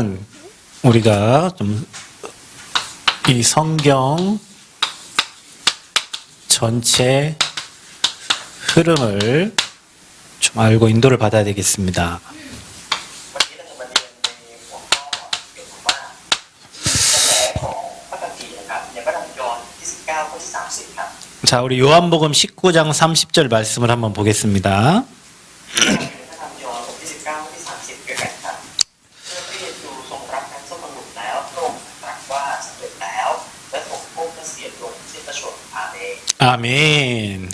오늘은 우리가 좀 이 성경 전체 흐름을 좀 알고 인도를 받아야 되겠습니다. วันนี้เราจะมาเรียนในหัวข้อเกี่ยวกับว่ากระแสของพระคัมภีร์นะครับในพระธรรมยอห์นที่19ข้อที่30ครับ 자, 우리 요한복음 19장 30절 말씀을 한번 보겠습니다. พระธรรมยอห์นบทที่19ข้อที่30ด้วยกันครับเมื่อพระเยซูทรงรับน้ำส้มองุ่นแล้วพระองค์ตรัสว่าสำเร็จแล้วและทรงพุ่งพระเศียรลงสิ้นพระชนม์อาเมน 아멘.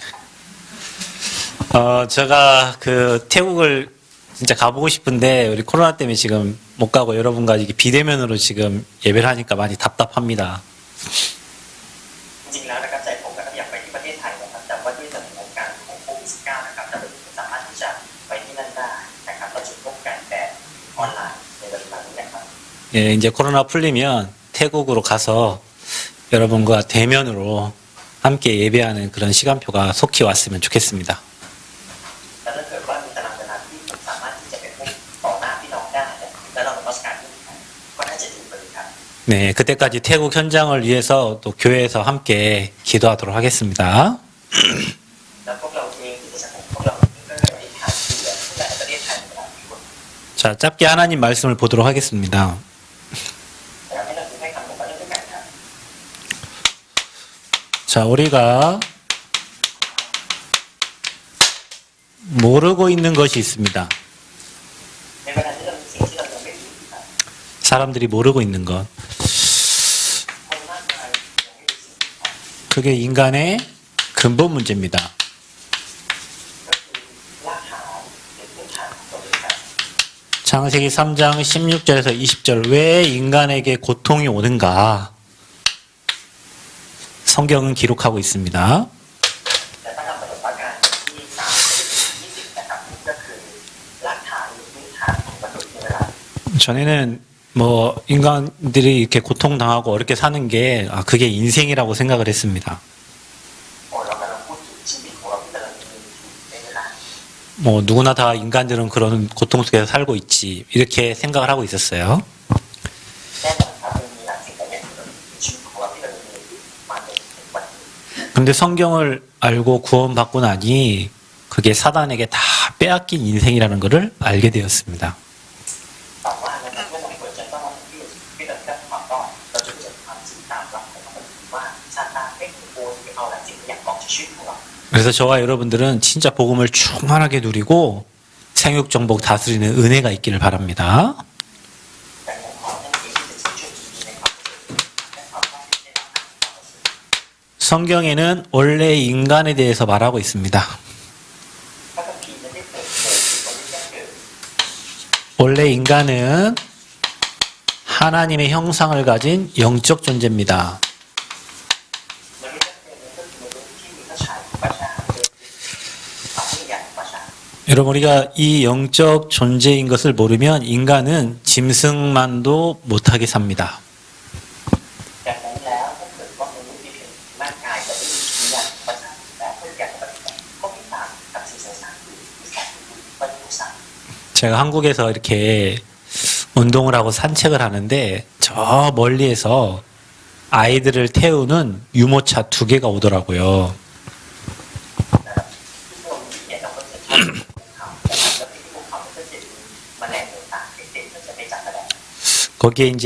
제가 그 태국을 진짜 가보고 싶은데 우리 코로나 때문에 지금 못 가고 여러분과 이게 비대면으로 지금 예배를 하니까 많이 답답합니다. จริงๆแล้วนะครับใจผมนะครับอยากไปที่ประเทศไทยนะครับแต่ว่าด้วยสถานการณ์ของโควิด19นะครับเราไม่สามารถที่จะไปที่นั่นได้นะครับเราจะพบกันแบบออนไลน์ในปัจจุบันนี้นะครับ 예, 이제 코로나 풀리면 태국으로 가서 여러분과 대면으로 함께 예배하는 그런 시간표가 속히 왔으면 좋겠습니다. แล้วถ้าเกิดว่ามีตารางเวลาที่ผมสามารถที่จะไปพบต่อหน้าพี่น้องได้และเรานมัสการร่วมกันก็น่าจะดีกว่านี้ครับ 네, 그때까지 태국 현장을 위해서 또 교회에서 함께 기도하도록 하겠습니다. แล้วพวกเราเองที่จะของพวกเราเองก็ได้อธิษฐานเผื่อผู้ใหญ่ในประเทศไทยในเวลานี้ด้วย 자, 짧게 하나님 말씀을 보도록 하겠습니다. อยากให้เราดูให้คำของพระเจ้าด้วยกันครับ 자, 우리가 모르고 있는 것이 있습니다. ในเวลาที่เรามีสิ่งที่เรายังไม่รู้ครับ 사람들이 모르고 있는 것. คนมากมายยังไม่รู้สิ่งนี้ครับ 그게 인간의 근본 문제입니다. ก็คือรากฐานหรือพื้นฐานของตัวเองครับ 창세기 3장 16절에서 20절 왜 인간에게 고통이 오는가? 성경은 기록하고 있습니다. แต่ถ้าเราปฏิบัติการที่3-20นะครับนี่ก็คือรากฐานหรือพื้นฐานของมนุษย์ในเวลา 전에는 뭐 인간들이 이렇게 고통당하고 어렵게 사는 게 그게 인생이라고 생각을 했습니다. เรากำลังพูดถึงชีวิตของเราที่กำลังมีอยู่ในเวลา 뭐 누구나 다 인간들은 그런 고통 속에서 살고 있지 이렇게 생각을 하고 있었어요. แน่นอนครับมันมีหลายสิ่งหลายอย่างที่เราในชีวิตของเราที่เรามีอยู่มาจนถึงวันนี้ 근데 성경을 알고 구원받고 나니 그게 사단에게 다 빼앗긴 인생이라는 것을 알게 되었습니다. แต่ว่านะครับเมื่อเราเปิดใจต้อนรับที่เราได้ความรอดเราจะเกิดความจริงตามหลักของพระคัมภีร์ว่าซาตานได้ขโมยไปเอาหลายสิ่งหลายอย่างออกจากชีวิตของเรา 그래서 저와 여러분들은 진짜 복음을 충만하게 누리고 생육정복 다스리는 은혜가 있기를 바랍니다. แต่ผมขอท่านเองที่จะชื่นชมยินดีในความเจริญและความรอดที่ได้รับการความประเสริฐ 성경에는 원래 인간에 대해서 말하고 있습니다. พระคัมภีร์นั้นได้เปิดเผยถึงวันที่แรกเกิด 원래 인간은 하나님의 형상을 가진 영적 존재입니다. มนุษย์แรกเกิดนั้นก็คือมนุษย์ที่มีพระฉายของพระเจ้าเกิดความยิ่งใหญ่ของพระเจ้า 여러분 우리가 이 영적 존재인 것을 모르면 인간은 짐승만도 못하게 삽니다. ดังนั้นแล้วถ้าเกิดว่ามนุษย์มีเพียงร่างกายแต่ไม่มีวิญญาณของพระเจ้าและเพื่อการปฏิบัติก็ไม่ต่างกับสิ่งสารอื่นที่สัตว์อื่นๆไม่รู้สัก 제가 한국에서 이렇게 운동을 하고 산책을 하는데 저 멀리에서 아이들을 태우는 유모차 2개가 오더라고요. นะครับที่พวกเราอยู่เนี่ยเราก็จะชอบภูเขานะครับแล้วที่ภูเขาก็จะมีแมลงต่างๆเด็กๆก็จะไปจับแมลง 거기에 이제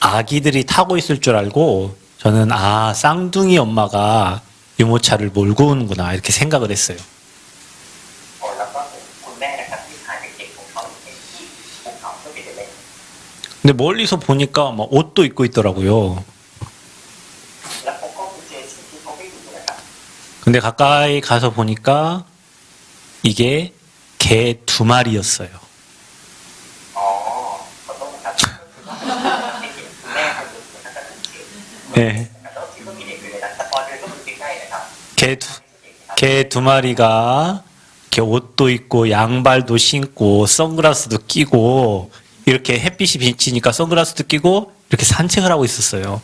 아기들이 타고 있을 줄 알고 저는 쌍둥이 엄마가 유모차를 몰고 오는구나 이렇게 생각을 했어요. แล้วก็คุณแม่นะครับที่พาเด็กๆของเขาไปที่ภูเขาเพื่อไปเล่น 근데 멀리서 보니까 막 옷도 입고 있더라고요. แล้วผมก็ไปเจอสิ่งที่เขาไม่รู้นะครับ 근데 가까이 가서 보니까 이게 개 2마리였어요. อ๋อขอโทษนะครับก็คือว่าเด็กๆคุณแม่คนหนึ่งนะครับก็คือเด็ก 네. แล้วที่ก็มีเด็กอยู่ในนั้นแต่พอเดินเข้าไปใกล้ๆนะครับ 개 2마리가 이렇게 옷도 입고 양발도 신고 선글라스도 끼고 이렇게 햇빛이 비치니까 선글라스도 끼고 이렇게 산책을 하고 있었어요.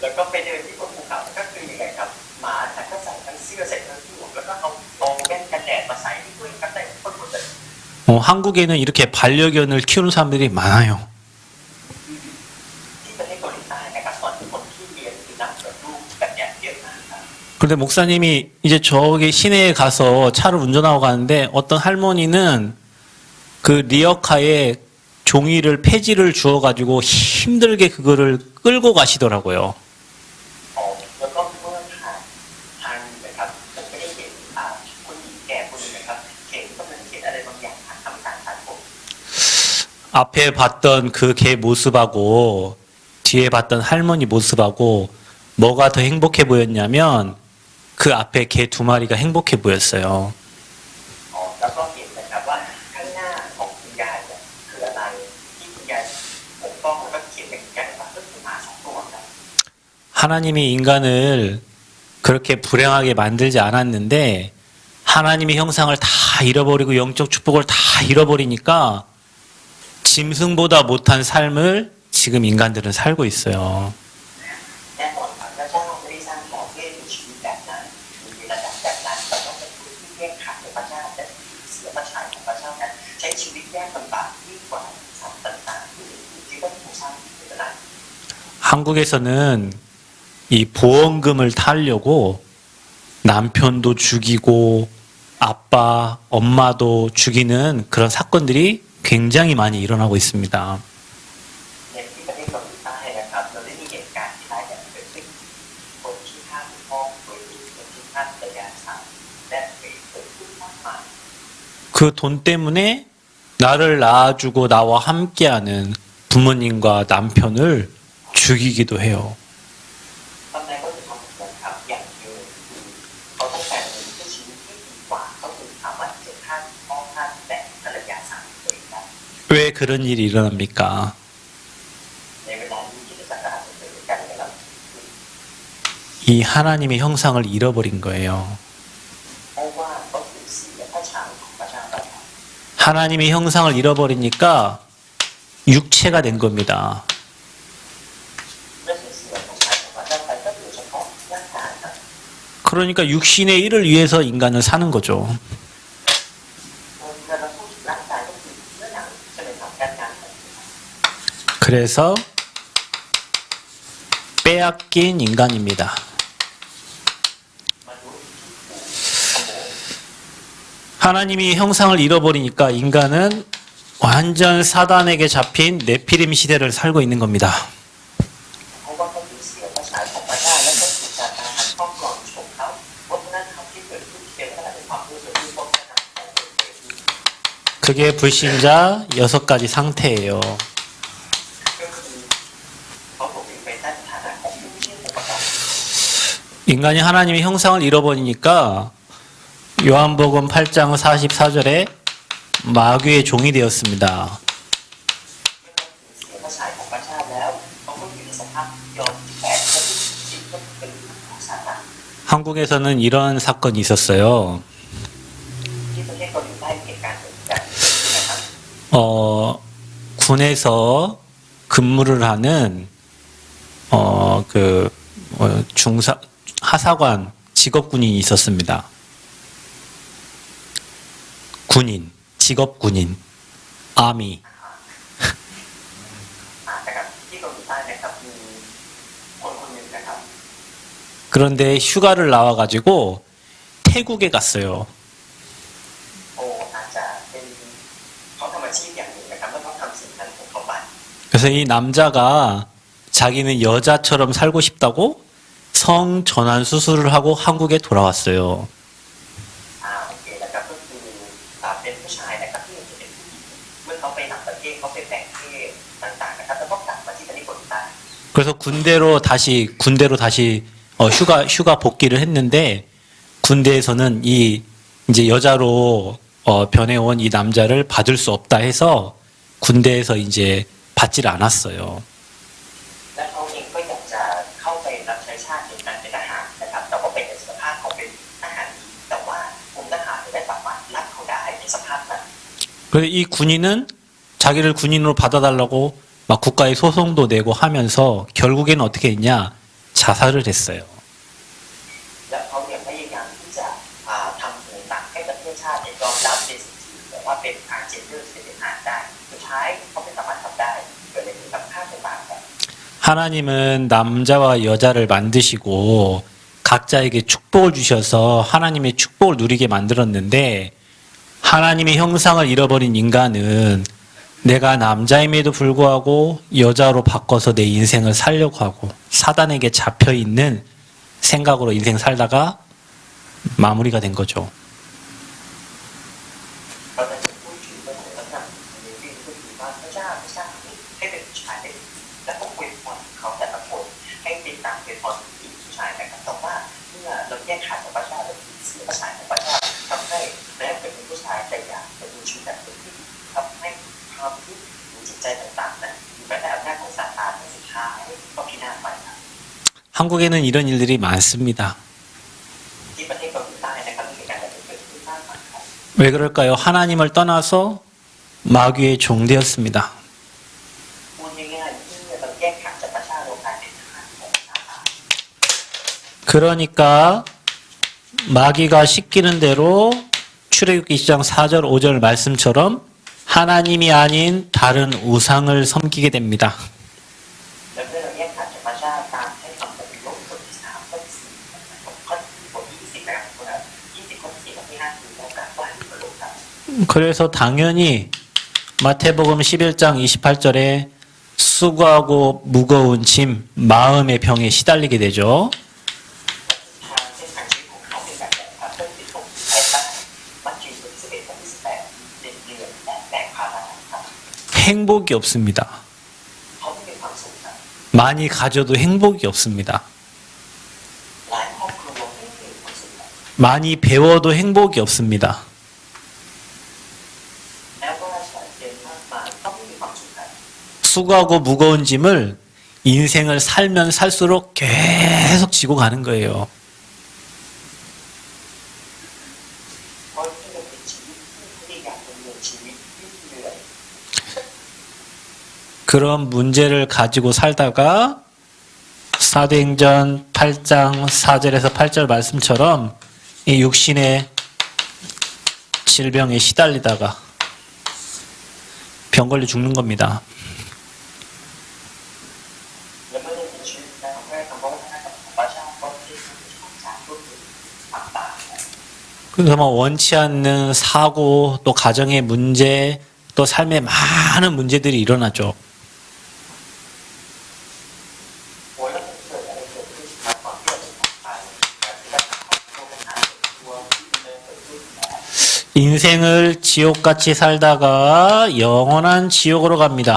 แล้วก็ไปเดินที่บนภูเขาก็คือยังไงครับหมาแต่ก็ใส่ทั้งเสื้อใส่ทั้งหมวกแล้วก็เอาแว่นกันแดดมาใส่ที่ด้วยครับได้คนหมดเลย 한국에는 이렇게 반려견을 키우는 사람들이 많아요. ที่ประเทศเกาหลีใต้นะครับตอนที่คนที่เลี้ยงสุนัขกับลูกแบบเนี้ยเยอะมากครับ 그런데 목사님이 이제 저기 시내에 가서 차를 운전하고 가는데 어떤 할머니는 그 리어카에 종이를 폐지를 주워가지고 힘들게 그거를 끌고 가시더라고요. แล้วก็เมื่อทางนะครับผมไม่ได้เห็นคุณหญิงแก่คนหนึงนะครับเขียนกำลังเขียนอะไรบางอย่างผ่านคำสั่งผ่านผม 앞에 봤던 그 개 모습하고 뒤에 봤던 할머니 모습하고 뭐가 더 행복해 보였냐면 그 앞에 개 두 마리가 행복해 보였어요. แล้วก็เห็นนะครับว่าข้างหน้าของคุณยายเนี่ยคืออะไรที่คุณยายปกป้องแล้วก็เขียนเป็นกันว่าก็คือหมาสองตัวครับ 하나님이 인간을 그렇게 불행하게 만들지 않았는데 하나님의 형상을 다 잃어버리고 영적 축복을 다 잃어버리니까 짐승보다 못한 삶을 지금 인간들은 살고 있어요. แน่นอนครับพระเจ้าไม่ได้สร้างเราเพื่อมีชีวิตแบบนั้นมีระดับแบบนั้นเราต้องเป็นผู้ที่แยกขาดจากพระเจ้าและเสียพระทัยของพระเจ้านั้นใช้ชีวิตแยกลำบากยิ่งกว่าสัตว์ต่างๆที่ที่ว่าถูกสร้างขึ้นมา 한국에서는 이 보험금을 타려고 남편도 죽이고 아빠, 엄마도 죽이는 그런 사건들이 굉장히 많이 일어나고 있습니다. ในที่ประเทศเกาหลีใต้นะครับเราได้มีเหตุการณ์ที่ร้ายแรงเกิดขึ้นคนที่ฆ่าคุณพ่อโดยที่คนที่ฆ่าภรรยาสาวและเกิดขึ้นมากมาย 그 돈 때문에 나를 낳아주고 나와 함께하는 부모님과 남편을 죽이기도 해요. ตอนนั้นก็จะทำเหมือนครับอย่างเดียวคือเขาต้องการเงินเพื่อชีวิตที่ดีกว่าเขาถึงสามารถจะฆ่าพ่อฆ่าและภรรยาสาวตัวเองได้ 왜 그런 일이 일어납니까? ในเวลานี้ที่จะอาจจะเกิดการในเรา 이 하나님의 형상을 잃어버린 거예요. เพราะว่าเขาสูญเสียพระฉายของพระเจ้าไปครับ 하나님의 형상을 잃어버리니까 육체가 된 겁니다. เมื่อสูญเสียพระฉายของพระเจ้าไปก็โดยเฉพาะร่างกายครับ 그러니까 육신의 일을 위해서 인간은 사는 거죠. เมื่อเราพูดถึงร่างกายก็คือเนื้อหนังใช่ไหมครับการงานของ 그래서 빼앗긴 인간입니다. มนุษย์ที่ถูกขโมย 하나님이 형상을 잃어버리니까 인간은 완전 사단에게 잡힌 네피림 시대를 살고 있는 겁니다. เพราะว่าเขาสูญเสียพระฉายของพระเจ้าและก็ถูกซาตานครอบครองของเขาวัฒนธรรมที่เกิดขึ้นเป็นวัฒนธรรมที่เกิดขึ้นพวกวัฒนธรรมของคนเกิดขึ้น 그게 불신자 6가지 상태예요. ก็คือเขาถูกเป็นในฐานะของผู้เชื่อผู้ประกอบ 인간이 하나님의 형상을 잃어버리니까 요한복음 8장 44절에 마귀의 종이 되었습니다. เสียพระฉายของพระเจ้าแล้วเขาก็อยู่ในสภาพยอมที่แปดก็คือจิตก็เป็นของซาตาน 한국에서는 이런 사건이 있었어요. ที่ประเทศเกาหลีใต้เหตุการณ์เกิดแบบนี้นะครับ 군에서 근무를 하는 하사관 직업군인이 있었습니다. 군인, 직업군인, 아미. นะครับที่เกาหลีใต้นะครับมีคนคนหนึ่งนะครับ 그런데 휴가를 나와가지고 태국에 갔어요. อาจจะเป็นเขาทำอาชีพอย่างหนึ่งนะครับแล้วเขาทำสิ่งนั้นของเขาไป 그래서 이 남자가 자기는 여자처럼 살고 싶다고 성 전환 수술을 하고 한국에 돌아왔어요. โอเคนะครับก็คือเป็นผู้ชายนะครับที่จะเป็นผู้หญิงเมื่อเขาไปต่างประเทศเขาไปแปลงเพศต่างๆนะครับแล้วก็กลับมาที่ประเทศเกาหลีใต้ 그래서 군대로 다시 휴가 복귀를 했는데 군대에서는 이 이제 여자로 변해온 이 남자를 받을 수 없다 해서 군대에서 이제 받지를 않았어요. และเขาเองก็อยากจะเข้าไปรับใช้ชาติในการเป็นทหารนะครับแต่ว่าเป็นในสภาพเขาเป็นทหารหญิงแต่ว่ากลุ่มทหารไม่ได้สามารถรับเขาได้ในสภาพนั้น 그래서 이 군인은 자기를 군인으로 받아달라고 막 국가에 소송도 내고 하면서 결국에는 어떻게 했냐? 자살을 했어요. และเขาเนี่ยพยายามที่จะทำต่างๆให้ประเทศชาติยอมรับในสิ่งที่บอกว่าเป็นการเจ็บ 하나님은 남자와 여자를 만드시고 각자에게 축복을 주셔서 하나님의 축복을 누리게 만들었는데 하나님의 형상을 잃어버린 인간은 내가 남자임에도 불구하고 여자로 바꿔서 내 인생을 살려고 하고 사단에게 잡혀 있는 생각으로 인생 살다가 마무리가 된 거죠. เราจะพูดถึงเรื่องของลักษณะของเนวินก็คือว่าพระเจ้าได้สร้างมนุษย์ให้เป็นผู้ชายได้และก็อวยพรเขาแต่ละคนให้ติดตามอวยพรผู้หญิงผู้ชายนะครับแต่ว่าเมื่อเราแยกขาดจากพระเจ้าเราเสียประสานของพระเจ้าทำให้แม้เป็นผู้ชายแต่อยากจะมีชีวิตแบบเป็นผู้หญิงทำให้ความคิดหรือจิตใจต่างๆนั้นอยู่ภายใต้อำนาจของซาตานสุดท้ายก็พินาศไปครับ 한국에는 이런 일들이 많습니다. ที่ประเทศเกาหลีใต้นะครับมีเหตุการณ์แบบนี้เกิดขึ้นมากมายครับ 왜 그럴까요? 하나님을 떠나서 마귀의 종되었습니다. พูดง่ายๆเมื่อเราแยกขาดจากพระเจ้าเรากลายเป็นทาสของซาตาน 그러니까 마귀가 시키는 대로 출애굽기 20장 4절 5절 말씀처럼 하나님이 아닌 다른 우상을 섬기게 됩니다. แล้วเมื่อเราแยกขาดจากพระเจ้าตามให้คำปฏิรูปบทที่3ข้อที่4นะครับข้อที่บทที่20นะครับข้อที่20ข้อที่4ข้อที่5คือเรากราบไหว้พระโลกครับ 그래서 당연히 마태복음 11장 28절에 수고하고 무거운 짐, 마음의 병에 시달리게 되죠. ทางเส้นทางชีวิตของเขาเป็นแบบไหนครับเริ่มติดตกภายใต้มัทธิวบทที่11ข้อที่18เด็ดเดือดและแบกภาระครับ 행복이 없습니다. เขาไม่มีความสุขครับ 많이 가져도 행복이 없습니다. หลายครอบครัวไม่มีความสุขครับ 많이 배워도 행복이 없습니다. แม้ว่าสายเรียนมากมายก็ไม่มีความสุขครับ 수고하고 무거운 짐을 인생을 살면 살수록 계속 지고 가는 거예요. เพราะที่เราเป็นชีวิตที่ไม่ได้อยากดำเนินชีวิตที่เหนื่อย 그런 문제를 가지고 살다가 사도행전 8장 4절에서 8절 말씀처럼 이 육신의 질병에 시달리다가 병 걸려 죽는 겁니다. และเมื่อได้มีชีวิตแล้วแรกคำว่าวัฒนธรรมของพระเจ้าก็ที่ทำให้ชอบจากก็คือต่างๆ 그래서 뭐 원치 않는 사고, 또 가정의 문제, 또 삶에 많은 문제들이 일어나죠. โอ้ยแล้วมันเกิดอะไรเกิดขึ้นครับก่อนที่เราจะตายการที่เราครอบครัวปัญหาส่วนตัวที่มันเกิดขึ้นนะ 인생을 지옥같이 살다가 영원한 지옥으로 갑니다.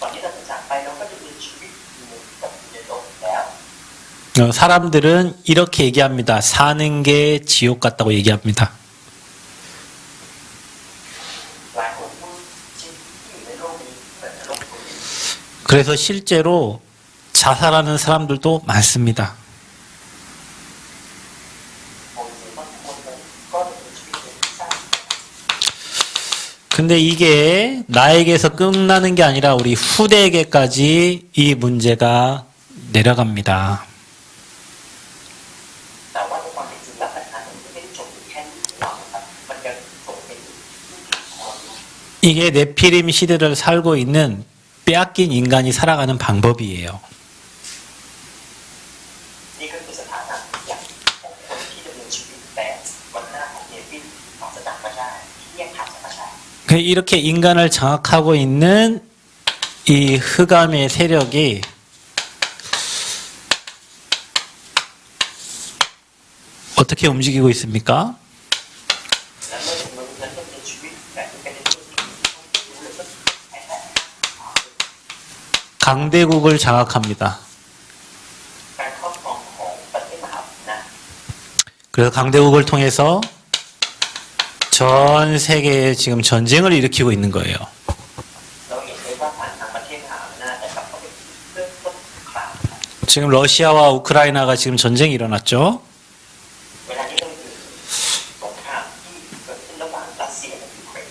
ก่อนที่เราจะจากไปเราก็จะมีชีวิตอยู่กับในโลกแล้ว 사람들은 이렇게 얘기합니다. 사는 게 지옥 같다고 얘기합니다. หลายคนพูดชีวิตที่อยู่ในโลกนี้เหมือนนรกคนหนึ่ง 그래서 실제로 자살하는 사람들도 많습니다. ผมหรือบางคนนั้นก็ดำเนินชีวิตโดยที่สร้าง 근데 이게 나에게서 끝나는 게 아니라 우리 후대에게까지 이 문제가 내려갑니다. แต่ว่าในความเป็นจริงแล้วปัญหามันไม่ได้จบอยู่แค่นี้ของเราครับมันยังส่งไปถึงลูกหลานของเราอยู่ 이게 네피림 시대를 살고 있는 빼앗긴 인간이 살아가는 방법이에요. นี่ก็คือสถานะอย่างของคนที่ดำเนินชีวิตแบบวันหน้าของเนวินปราศจากพระเจ้าที่แยกขาดจากพระเจ้า 이렇게 인간을 장악하고 있는 이 흑암의 세력이 어떻게 움직이고 있습니까? และเมื่อถึงมนุษย์นั้นดำเนินชีวิตแบบนี้กันในที่ที่ต้องรู้เลยก็คือไอ้แท้ 강대국을 장악합니다. การครอบครองของประเทศมหาอำนาจ 그래서 강대국을 통해서 전 세계에 지금 전쟁을 일으키고 있는 거예요. เราเห็นเลยว่าผ่านทางประเทศมหาอำนาจนะครับเขาเป็นเริ่มต้นสงคราม 지금 러시아와 우크라이나가 지금 전쟁이 일어났죠. เวลานี้เราอยู่สงครามที่เกิดขึ้นระหว่างรัสเซียและยูเครน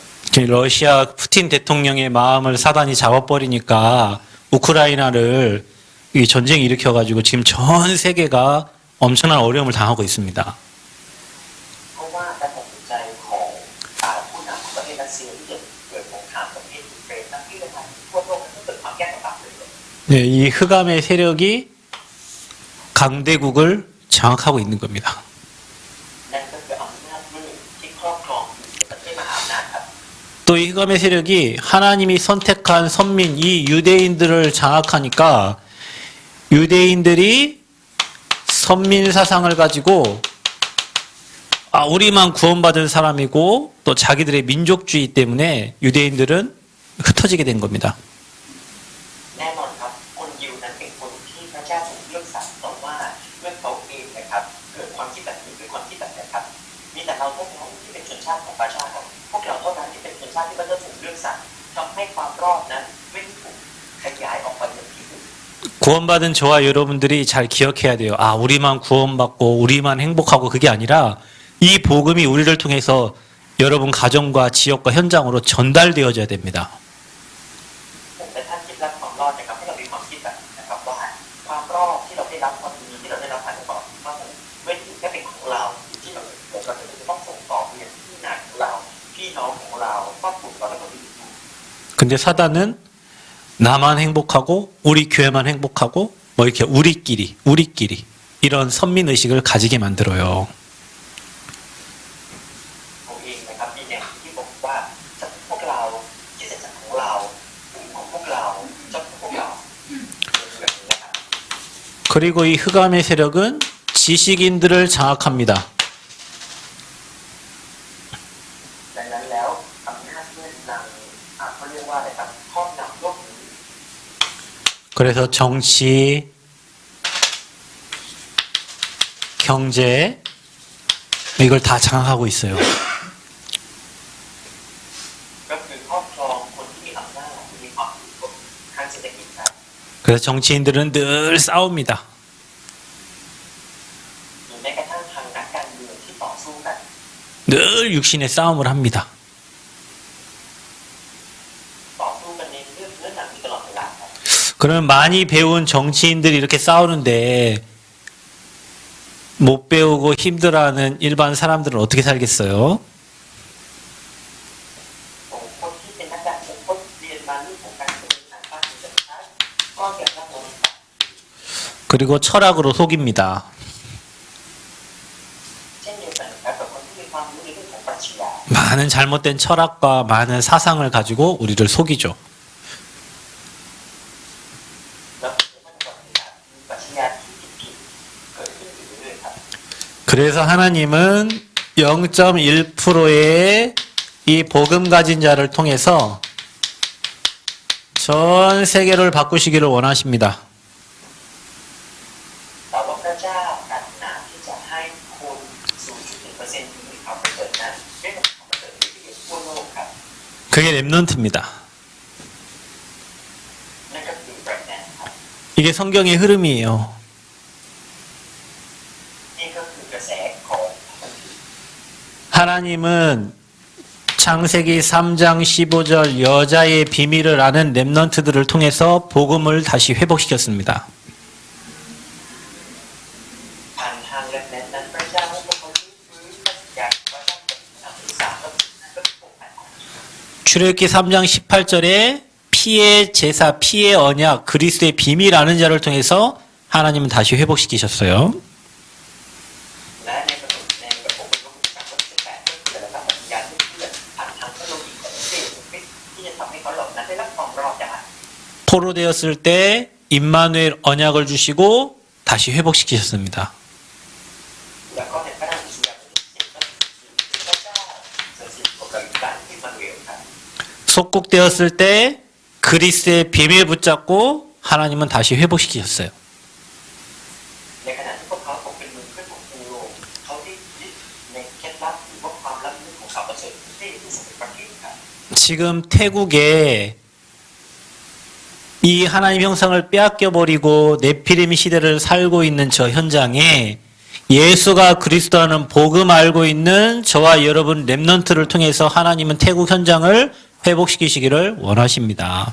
러시아 푸틴 대통령의 마음을 사단이 잡아버리니까 우크라이나를 이 전쟁 일으켜가지고 지금 전 세계가 엄청난 어려움을 당하고 있습니다. เพราะว่าการตัดสินใจของผู้นำของประเทศรัสเซียที่จะเกิดสงครามกับประเทศยูเครนนั้นที่จะทำให้ทั่วโลก 네, 이 흑암의 세력이 강대국을 장악하고 있는 겁니다. นั่นก็คืออำนาจมืดที่ครอบครองอยู่ในประเทศมหาอำนาจครับ 또 이 흑암의 세력이 하나님이 선택한 선민 이 유대인들을 장악하니까 유대인들이 선민 사상을 가지고 우리만 구원받은 사람이고 또 자기들의 민족주의 때문에 유대인들은 흩어지게 된 겁니다. แน่นอนครับคนยิวนั้นเป็นคนที่พระเจ้าทรงเลือกสรรแต่ว่าเมื่อเขาเองนะครับเกิดความคิดแบบนี้หรือความคิดแบบนี้ครับมีแต่เราเท่านั้นที่เป็นชนชาติของพระเจ้าครับพวกเราเท่านั้นที่เป็นชนชาติที่พระเจ้าทรงเลือกสรรทำให้ความรอดนั้นไม่ถูกขยายออกไปอย่างที่อื่น 구원받은 저와 여러분들이 잘 기억해야 돼요. 우리만 구원받고 우리만 행복하고 그게 아니라 이 복음이 우리를 통해서 여러분 가정과 지역과 현장으로 전달되어져야 됩니다. ผมและท่านที่รับความรอดนะครับให้เรามีความคิดแบบนี้นะครับว่าความรอดที่เราได้รับความดีที่เราได้รับผ่านความพระองค์ไม่ได้แค่เป็นของเราที่เราจะต้องส่งต่อไปยังที่นาของเราพี่น้องของเราครอบครัวเราและคนอื่น 근데 사단은 나만 행복하고 우리 교회만 행복하고 뭐 이렇게 우리끼리 이런 선민 의식을 가지게 만들어요. ผมเองนะครับมีแนวที่บอกว่าจะพวกเราที่เสร็จจากของเราผู้ของพวกเราเจ้าของพวกเราแบบนี้นะครับ 그리고 이 흑암의 세력은 지식인들을 장악합니다. ดังนั้นแล้วอำนาจมืดนำเขาเรียกว่าอะไรครับครอบงำโลกนี้ 그래서 정치, 경제 이걸 다 장악하고 있어요. ก็คือครอบครองคนที่มีอำนาจมีความรู้ทางเศรษฐกิจครับ 그래서 정치인들은 늘 싸웁니다. หรือแม้กระทั่งทางนักการเมืองที่ต่อสู้กัน 늘 육신의 싸움을 합니다. ต่อสู้กันในเรื่องหนังตลอดเวลาครับ 그러면 많이 배운 정치인들이 이렇게 싸우는데 못 배우고 힘들어하는 일반 사람들은 어떻게 살겠어요? คนที่เป็นนักการเมืองคนเรียนมาเรื่องของการเมืองต่างๆสุดท้ายก็อยากจะลง 그리고 철학으로 속입니다. เช่นเดียวกันครับกับคนที่มีความรู้ในเรื่องของปรัชญา 많은 잘못된 철학과 많은 사상을 가지고 우리를 속이죠. แล้วก็จะต้องมีปรัชญาที่ผิดๆเกิดขึ้นอยู่เรื่อยๆครับ 그래서 하나님은 0.1%의 이 복음 가진 자를 통해서 전 세계를 바꾸시기를 원하십니다. แต่ว่าพระเจ้าปรารถนาที่จะให้คน 0.1% ที่มีความประเสริฐนั้นได้รับความประเสริฐที่อยู่ทั่วโลกครับ 그게 렘넌트입니다. นั่นก็คือแรงงานครับ 이게 성경의 흐름이에요. นี่ก็คือกระแสของพระคัมภีร์ 하나님은 창세기 3장 15절 여자의 비밀을 아는 렘넌트들을 통해서 복음을 다시 회복시켰습니다. ผ่านทางแรงงานนั้นพระเจ้าให้พวกเขาฟื้นพระสัญญาพระเจ้าเป็นทางที่สามก็คือปกปักของ 출애굽기 3장 18절에 피의 제사, 피의 언약, 그리스도의 비밀 아는 자를 통해서 하나님은 다시 회복시키셨어요. และในประตูในประตูประตูจากคนที่8ก็คือระดับปัญญาที่เพื่อนผ่านทางเทคโนโลยีของเทพที่จะทำให้เขาเหล่านั้นได้รับความรอดได้ 포로되었을 때 임마누엘 언약을 주시고 다시 회복시키셨습니다. แล้วก็ในพระราชสุญญาที่7ก็คือพระเจ้าเสด็จของการที่มาเวลครับ 속국되었을 때 그리스도의 비밀 붙잡고 하나님은 다시 회복시키셨어요. ในขณะที่พวกเขาตกเป็นมือขึ้นของฟูโรเขาได้ยึดในเคล็ดลับหรือว่าความลับของข่าวประเสริฐที่ผู้ทรงเป็นประเทศครับ 지금 태국에 이 하나님 형상을 빼앗겨버리고 네피림 시대를 살고 있는 저 현장에 예수가 그리스도라는 복음 알고 있는 저와 여러분 렘넌트를 통해서 하나님은 태국 현장을 회복시키시기를 원하십니다.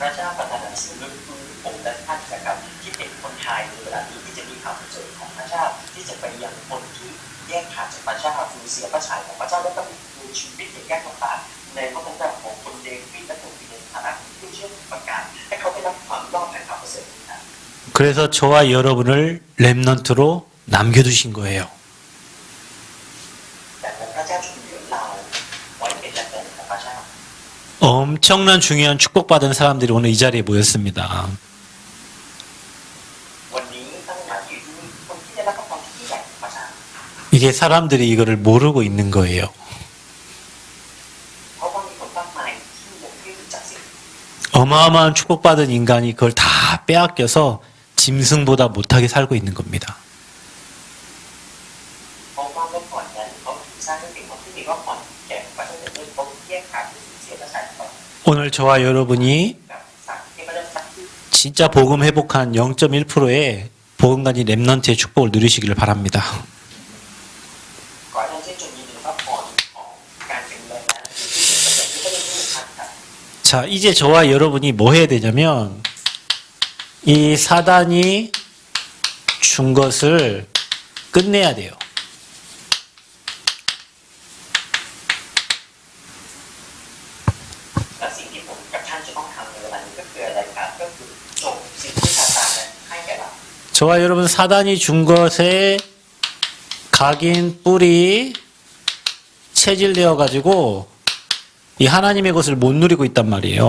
พระเจ้าประทานหนังสือลึกซึ้งผมและท่านนะครับที่เป็นคนไทยในเวลานี้ที่จะมีข่าวประเสริฐของพระเจ้าที่จะไปยังคนที่แยกขาดจากพระเจ้าสูญเสียพระฉายของพระเจ้าและก็มีชีวิตอย่างยากลำบากในพระคุณของคนเดวิดและคนที่ในฐานะผู้เชื่อประกาศให้ 그래서 저와 여러분을 렘넌트로 남겨두신 거예요. ดังนั้นพระเจ้าจึงเหลือเราไว้เป็นแรงของพระเจ้า 엄청난 중요한 축복받은 사람들이 오늘 이 자리에 모였습니다. วันนี้ตั้งหมายอยู่ที่นี่คนที่ได้รับพระพรที่ยิ่งใหญ่ของพระเจ้า 이게 사람들이 이거를 모르고 있는 거예요. เพราะว่ามีคนมากมายที่หลงไม่รู้จักสิ่ง 어마어마한 축복받은 인간이 그걸 다 빼앗겨서 짐승보다 못하게 살고 있는 겁니다. เพราะว่าเมื่อก่อนนั้นเขาถูกสร้างให้เป็นคนที่มีพระพรแก่พระเจ้าแต่เมื่อเขาแยกขาดที่เสียพระทัยต่อ 오늘 저와 여러분이 กับสัตว์ที่พระเจ้าสร้างขึ้น 진짜 복음 회복한 0.1%의 복음가진 렘넌트의 축복을 누리시기를 바랍니다. ขอให้ท่านชื่นชมยินดีพระพรของการเป็นแรงนั้นที่เป็นประโยชน์ที่พระเจ้าได้ทำครับ 자, 이제 저와 여러분이 뭐 해야 되냐면 이 사단이 준 것을 끝내야 돼요. และสิ่งที่ผมกับท่านจะต้องทำในเวลานี้ก็คืออะไรครับก็คือจบสิ่งที่ซาตานนั้นให้แก่เรา 저와 여러분 사단이 준 것에 각인 뿔이 체질되어 가지고 이 하나님의 것을 못 누리고 있단 말이에요.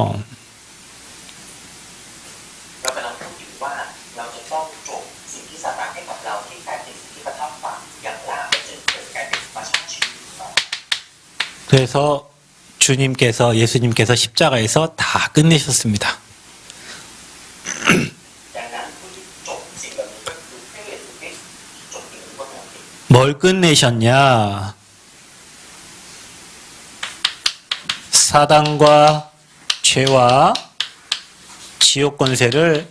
เรากำลังพูดถึงว่าเราจะต้องจบสิ่งที่ซาตานให้กับเราที่กลายเป็นสิ่งที่ประทับฝังอย่างหลาไปจนเกิดกลายเป็นประชาชีวิตของเรา 그래서 주님께서 예수님께서 십자가에서 다 끝내셨습니다. ดังนั้นผู้ที่จบสิ่งเหล่านี้ก็คือพระเยซูคริสต์จบสิ่งนี้บนหัวใจ 뭘 끝내셨냐? 사단과 죄와 지옥 권세를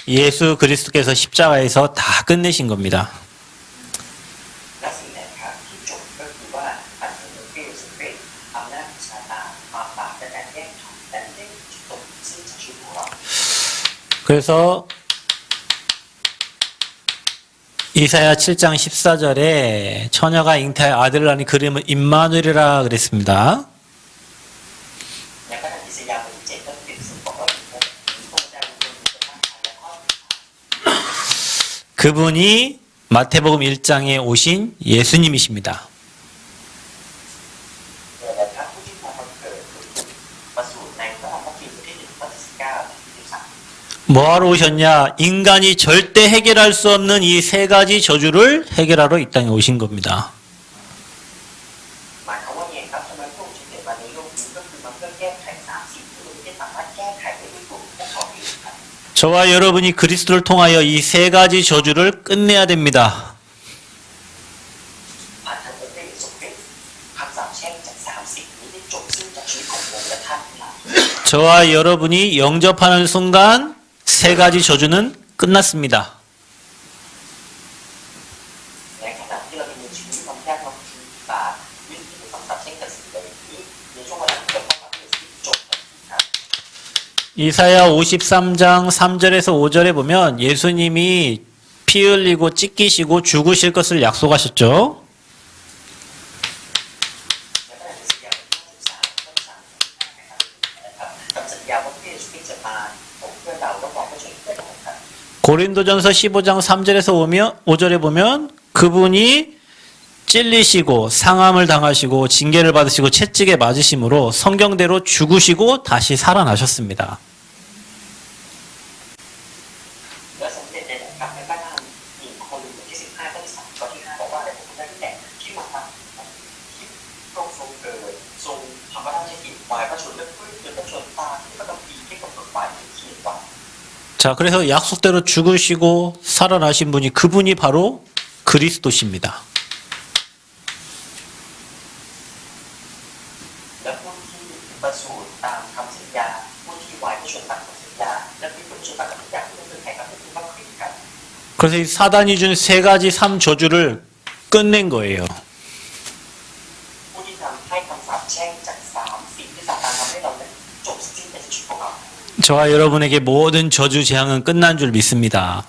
예수 그리스도께서 십자가에서 다 끝내신 겁니다. และสิ่งไหนครับที่จบก็คือว่าอันเป็นพระเยซูคริสต์อำนาจของซาตานความบาปและการแยกขันและได้จบสิ้นจากชีวิตของเรา 그래서 이사야 7장 14절에 처녀가 잉태하여 아들을 낳으니 그름은 임마누엘이라 그랬습니다. ในพระธรรมอิสยาห์บทที่7ข้อที่10บอกว่าพระองค์จะเป็นคนมีพระทัยและข้อที่ 그분이 마태복음 1장에 오신 예수님이십니다. เกิดและพระผู้ที่มาบังเกิดคือประสูติในพระธรรมมัทธิวบทที่1ข้อที่19ถึง23 뭐하러 오셨냐? 인간이 절대 해결할 수 없는 이 세 가지 저주를 해결하러 이 땅에 오신 겁니다. หมายความว่าไงครับทำไมพระองค์จึงเกิดมาในโลกนี้ก็คือมาเพื่อแก้ไข3สิ่งที่มนุษย์ไม่สามารถแก้ไขได้ด้วยตัวของพวกเขาเองครับ 저와 여러분이 그리스도를 통하여 이 세 가지 저주를 끝내야 됩니다. ผ่านทางองค์พระเยซูคริสต์คำสาปแช่งจาก3สิ่งนี้ได้จบสิ้นจากชีวิตของผมและท่านทั้งหลาย 저와 여러분이 영접하는 순간 세 가지 저주는 끝났습니다. ในขณะที่เราดำเนินชีวิตความยากลำบากยึดถือคำสาปแช่งจากสิ่งเหล่านี้ในช่วงเวลาที่เราเข้ามาเป็นชีวิตจบนะครับ 이사야 53장 3절에서 5절에 보면 예수님이 피 흘리고 찢기시고 죽으실 것을 약속하셨죠. ในพระธรรมอิสยาห์บทที่53ข้อที่3นะครับคำสัญญาว่าพระเยซูคริสต์จะมาของเพื่อนเราและบอกว่าช่วยเพื่อนเราครับ 고린도전서 15장 3절에서 5절에 보면 그분이 찔리시고 상함을 당하시고 징계를 받으시고 채찍에 맞으심으로 성경대로 죽으시고 다시 살아나셨습니다. และสำเร็จในนะครับในพระธรรม1โครินธ์บทที่15ข้อที่3ข้อที่5บอกว่าอะไรผมได้แต่ที่มาทำที่พระองค์ทรงเกิดทรงทำพระราชกิจวายพระชนและฟื้นจนพระชนตามที่พระคัมภีร์ที่กำหนดไว้เขียนไว้ 자, 그래서 약속대로 죽으시고 살아나신 분이 그분이 바로 그리스도십니다. และผู้ที่ประสูติตามคำสัญญาผู้ที่วายพระชนตามคำสัญญาและผู้ที่ประชนตามคำสัญญาผู้นั้นคือใครครับก็คือพระคริสต์ครับ 그래서 이 사단이 준 세 가지 삼 저주를 끝낸 거예요. ผู้ที่ทำให้คำสาปแช่งจาก3สิ่งที่ซาตานทำให้เรานั้นจบสิ้นในชีวิตของเรา 저와 여러분에게 모든 저주 재앙은 끝난 줄 믿습니다.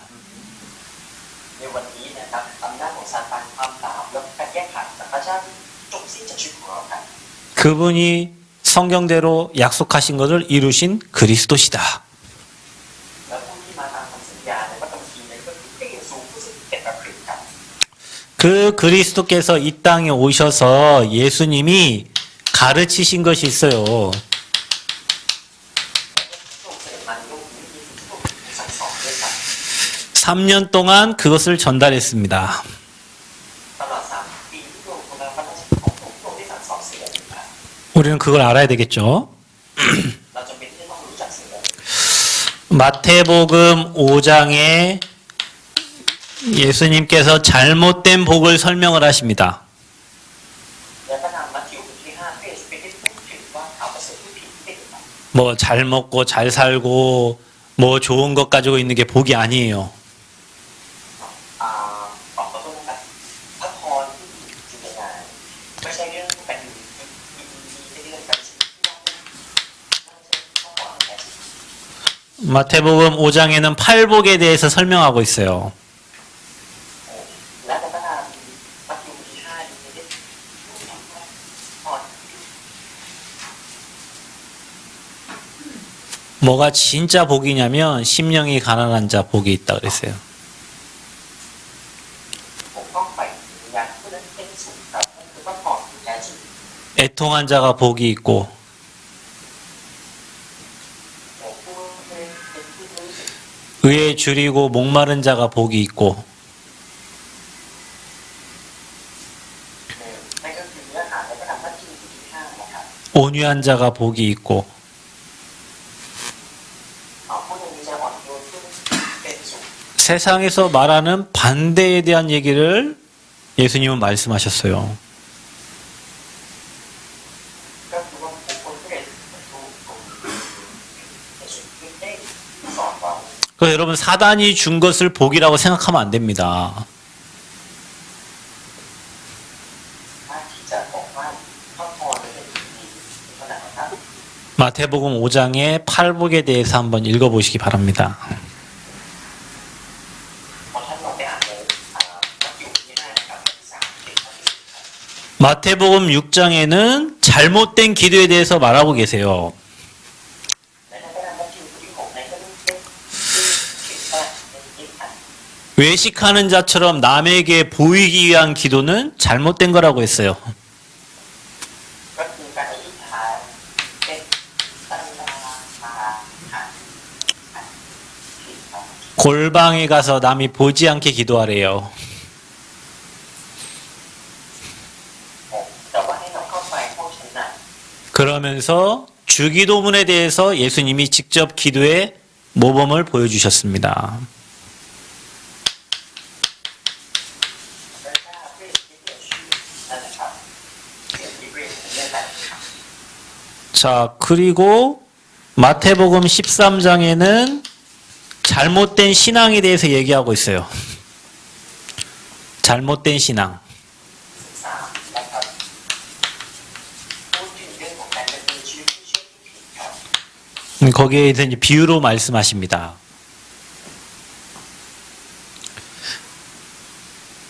ในวันนี้นะครับอำนาจของซาตานความบาปและการแยกขาดจากพระเจ้าจบสิ้นจากชีวิตของเราครับ 그분이 성경대로 약속하신 것을 이루신 그리스도시다. และผู้ที่มาตามคำสัญญาในพระ 그 그리스도께서 이 땅에 오셔서 예수님이 가르치신 것이 있어요. ลูกเสด็จมาในโลกนี้ที่ลูกสั่งสอนด้วยกัน 3년 동안 그것을 전달했습니다. ตลอด3 ปีที่พระองค์ทรงรับพระราชกิจของพระองค์ได้สั่งสอนสิ่งเหล่านี้มา 우리는 그걸 알아야 되겠죠. เราจำเป็นที่จะต้องรู้จักสิ่งเหล่านี้ 마태복음 5장에 예수님께서 잘못된 복을 설명을 하십니다. และพระนามมัทธิวบทที่5พระเยซูเป็นได้พูดถึงว่าข่าวประเสริฐที่ผิดที่เป็นอย่างไร 뭐 잘 먹고 잘 살고 뭐 좋은 것 가지고 있는 게 복이 아니에요. ขอโทษนะครับพระพรที่ดีคือยังไงไม่ใช่เรื่องการอยู่ดีไม่ใช่เรื่องการชีวิตที่ยากไม่ใช่พระพรที่แท้จริง 마태복음 5장에는 팔복에 대해서 설명하고 있어요. และในพระนามมัทธิวบทที่5นี้ได้พูดถึงว่าพร 뭐가 진짜 복이냐면 심령이 가난한 자 복이 있다 그랬어요. ปกป้องฝ่ายวิญญาณผู้นั้นเป็นสุขครับนั่นคือพระพรที่แท้จริง 애통한 자가 복이 있고 แต่ผู้เป็นผู้รู้สึก 의에 줄이고 목마른 자가 복이 있고 นั่นก็คือเนื้อหาในพระนามมัทธิวบทที่5นะครับ 온유한 자가 복이 있고 ผู้หนึ่งมีใจอ่อนโยนผู้เป็นสุข 세상에서 말하는 반대에 대한 얘기를 예수님은 말씀하셨어요. ก็คือว่าบุคคลผู้ใดถูกเป็นสุขได้สอนเรา 그래서 여러분 사단이 준 것을 복이라고 생각하면 안 됩니다. ที่จะบอกว่าพระพรเป็นสิ่งดีขนาดนั้น 마태복음 5장의 팔복에 대해서 한번 읽어보시기 바랍니다. พอท่านลองไปอ่านในมัทธิวบทที่5นะครับข้อที่3ถึงข้อที่10ครับ 마태복음 6장에는 잘못된 기도에 대해서 말하고 계세요. และในพระนามมัทธิวบทที่6นั้นก็ได้พูดถึงว่าในที่อัน 외식하는 자처럼 남에게 보이기 위한 기도는 잘못된 거라고 했어요. ก็คือการอธิษฐานเป็นตั้งหน้ามาหาผิดครับ 골방에 가서 남이 보지 않게 기도하래요. แต่ว่าให้เราเข้าไปห้องชั้นใน 그러면서 주기도문에 대해서 예수님이 직접 기도의 모범을 보여주셨습니다. และถ้าเรียกที่เรียกชื่อนั่นนะครับเรียกที่เรียกเรื่องอะไรครับ 자, 그리고 마태복음 13장에는 잘못된 신앙에 대해서 얘기하고 있어요. 잘못된 신앙. 13นะครับพูดถึงเรื่องของการดำเนินชีวิตที่เชื่อที่ผิดครับ 거기에 대해서 이제 비유로 말씀하십니다.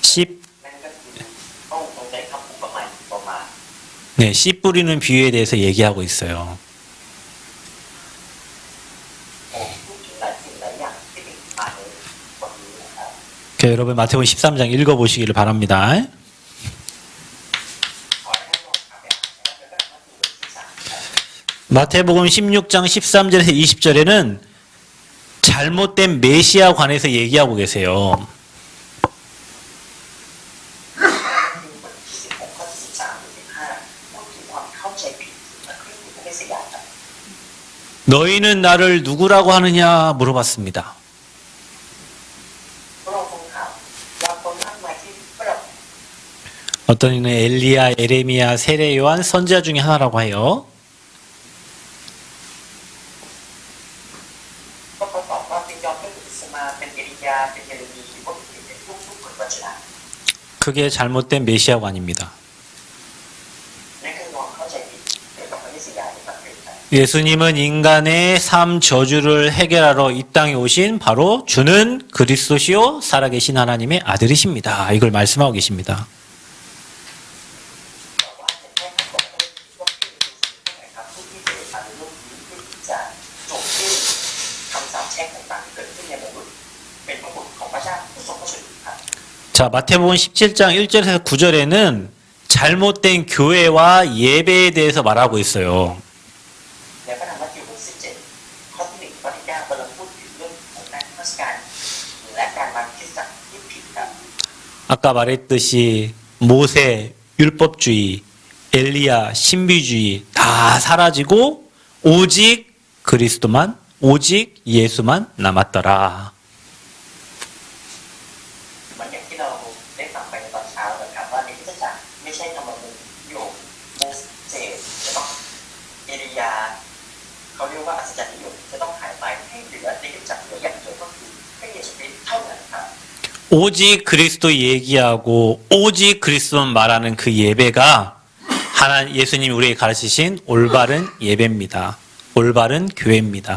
10, นั่นก็คือต้องตรงใจคำอุปมาอุปมา 네, 씨 뿌리는 비유에 대해서 얘기하고 있어요. พูดถึงหลายสิ่งหลายอย่างที่เป็นมาในบทนี้นะครับ 여러분 마태복음 13장 읽어보시기를 바랍니다. ขอให้ท่านลองกลับไปอ่านนะครับแล้วก็มาดูบทที่3ครับ 마태복음 16장 13절에서 20절에는 잘못된 메시아 관해서 얘기하고 계세요. บทที่16ข้อที่13ถึง15พูดถึงความเข้าใจผิดและคริสต์ผู้เมสสิยาครับ 너희는 나를 누구라고 하느냐 물어봤습니다. พระองค์ทรงถามว่าคนมากมายที่พระองค์ 어떤 이는 엘리야, 에레미야, 세례 요한, 선지자 중에 하나라고 해요. ก็เขาตอบว่าเป็นยอห์นเป็นอิสมาเป็นเอลียาเป็นเยเรมีหรือว่าเป็นทุกคนวจนะ 그게 잘못된 메시아관입니다. นั่นคือความเข้าใจผิดเกี่ยวกับพระเมสสิยาในประเทศไทย 예수님은 인간의 삶 저주를 해결하러 이 땅에 오신 바로 주는 그리스도시요 살아계신 하나님의 아들이십니다. 이걸 말씀하고 계십니다. แต่ว่าจะแค่คำบอกว่าที่เป็นสิ่งที่นะครับผู้ที่เกิดมาในโลกนี้เพื่อที่จะจบด้วยคำสาปแช่งต่างๆที่เกิดขึ้นในมนุษย์เป็นพระบุตรของพระเจ้าผู้ทรงพระชนม์ครับ 자, 마태복음 17장 1절에서 9절에는 잘못된 교회와 예배에 대해서 말하고 있어요. ในพระธรรมมัทธิวบท17ข้อที่1ข้อที่9กำลังพูดถึงเรื่องของการนมัสการและการมาคริสตจักรที่ผิดครับ 아까 말했듯이 모세 율법주의, 엘리야 신비주의 다 사라지고 오직 그리스도만, 오직 예수만 남았더라. เหมือนอย่างที่เราได้ฟังไปในตอนเช้านะครับว่าในคริสตจักรไม่ใช่ธรรมนูญโยมโมเสสจะต้องเอลียาเขาเรียกว่าอัศจรรย์นิยมจะต้องหายไปให้เหลือในคริสตจักรเหลืออย่างเดียวก็คือพระเยซูคริสต์เท่านั้นครับ 오직 그리스도 얘기하고 오직 그리스도만 말하는 그 예배가 하나님 예수님이 우리에게 가르치신 올바른 예배입니다. 올바른 교회입니다.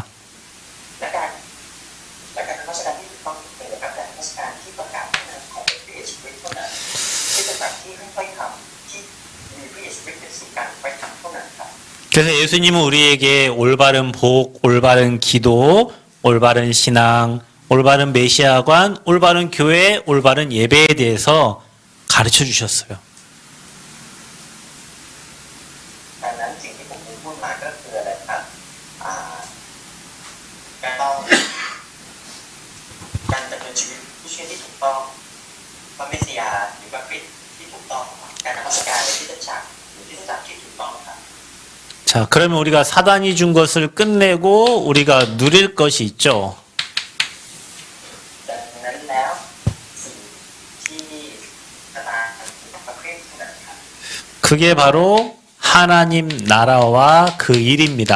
และการนมัสการที่ถูกต้องเป็นการนมัสการที่ประกาศพระนามของพระเยซูคริสต์เท่านั้นคริสตจักรที่ให้ถ้อยคำที่มีพระเยซูคริสต์เป็นศูนย์กลางถ้อยคำเท่านั้นครับ 그래서 예수님은 우리에게 올바른 복, 올바른 기도, 올바른 신앙, 올바른 메시아관, 올바른 교회, 올바른 예배에 대해서 가르쳐 주셨어요. ดังนั้นสิ่งที่ผมพูดมาก็คืออะไรครับการต้องการดำเนินชีวิตผู้เชื่อที่ถูกต้องพระเมสสิยาหรือว่าคริสต์ที่ถูกต้องการนมัสการในคริสตจักรหรือคริสตจักรที่ถูกต้องครับ 자, 그러면 우리가 사단이 준 것을 끝내고 우리가 누릴 것이 있죠. ดังนั้นแล้วสิ่งที่อาจารย์ต้องประเภทเท่านั้นครับ 그게 바로 하나님 나라와 그 일입니다.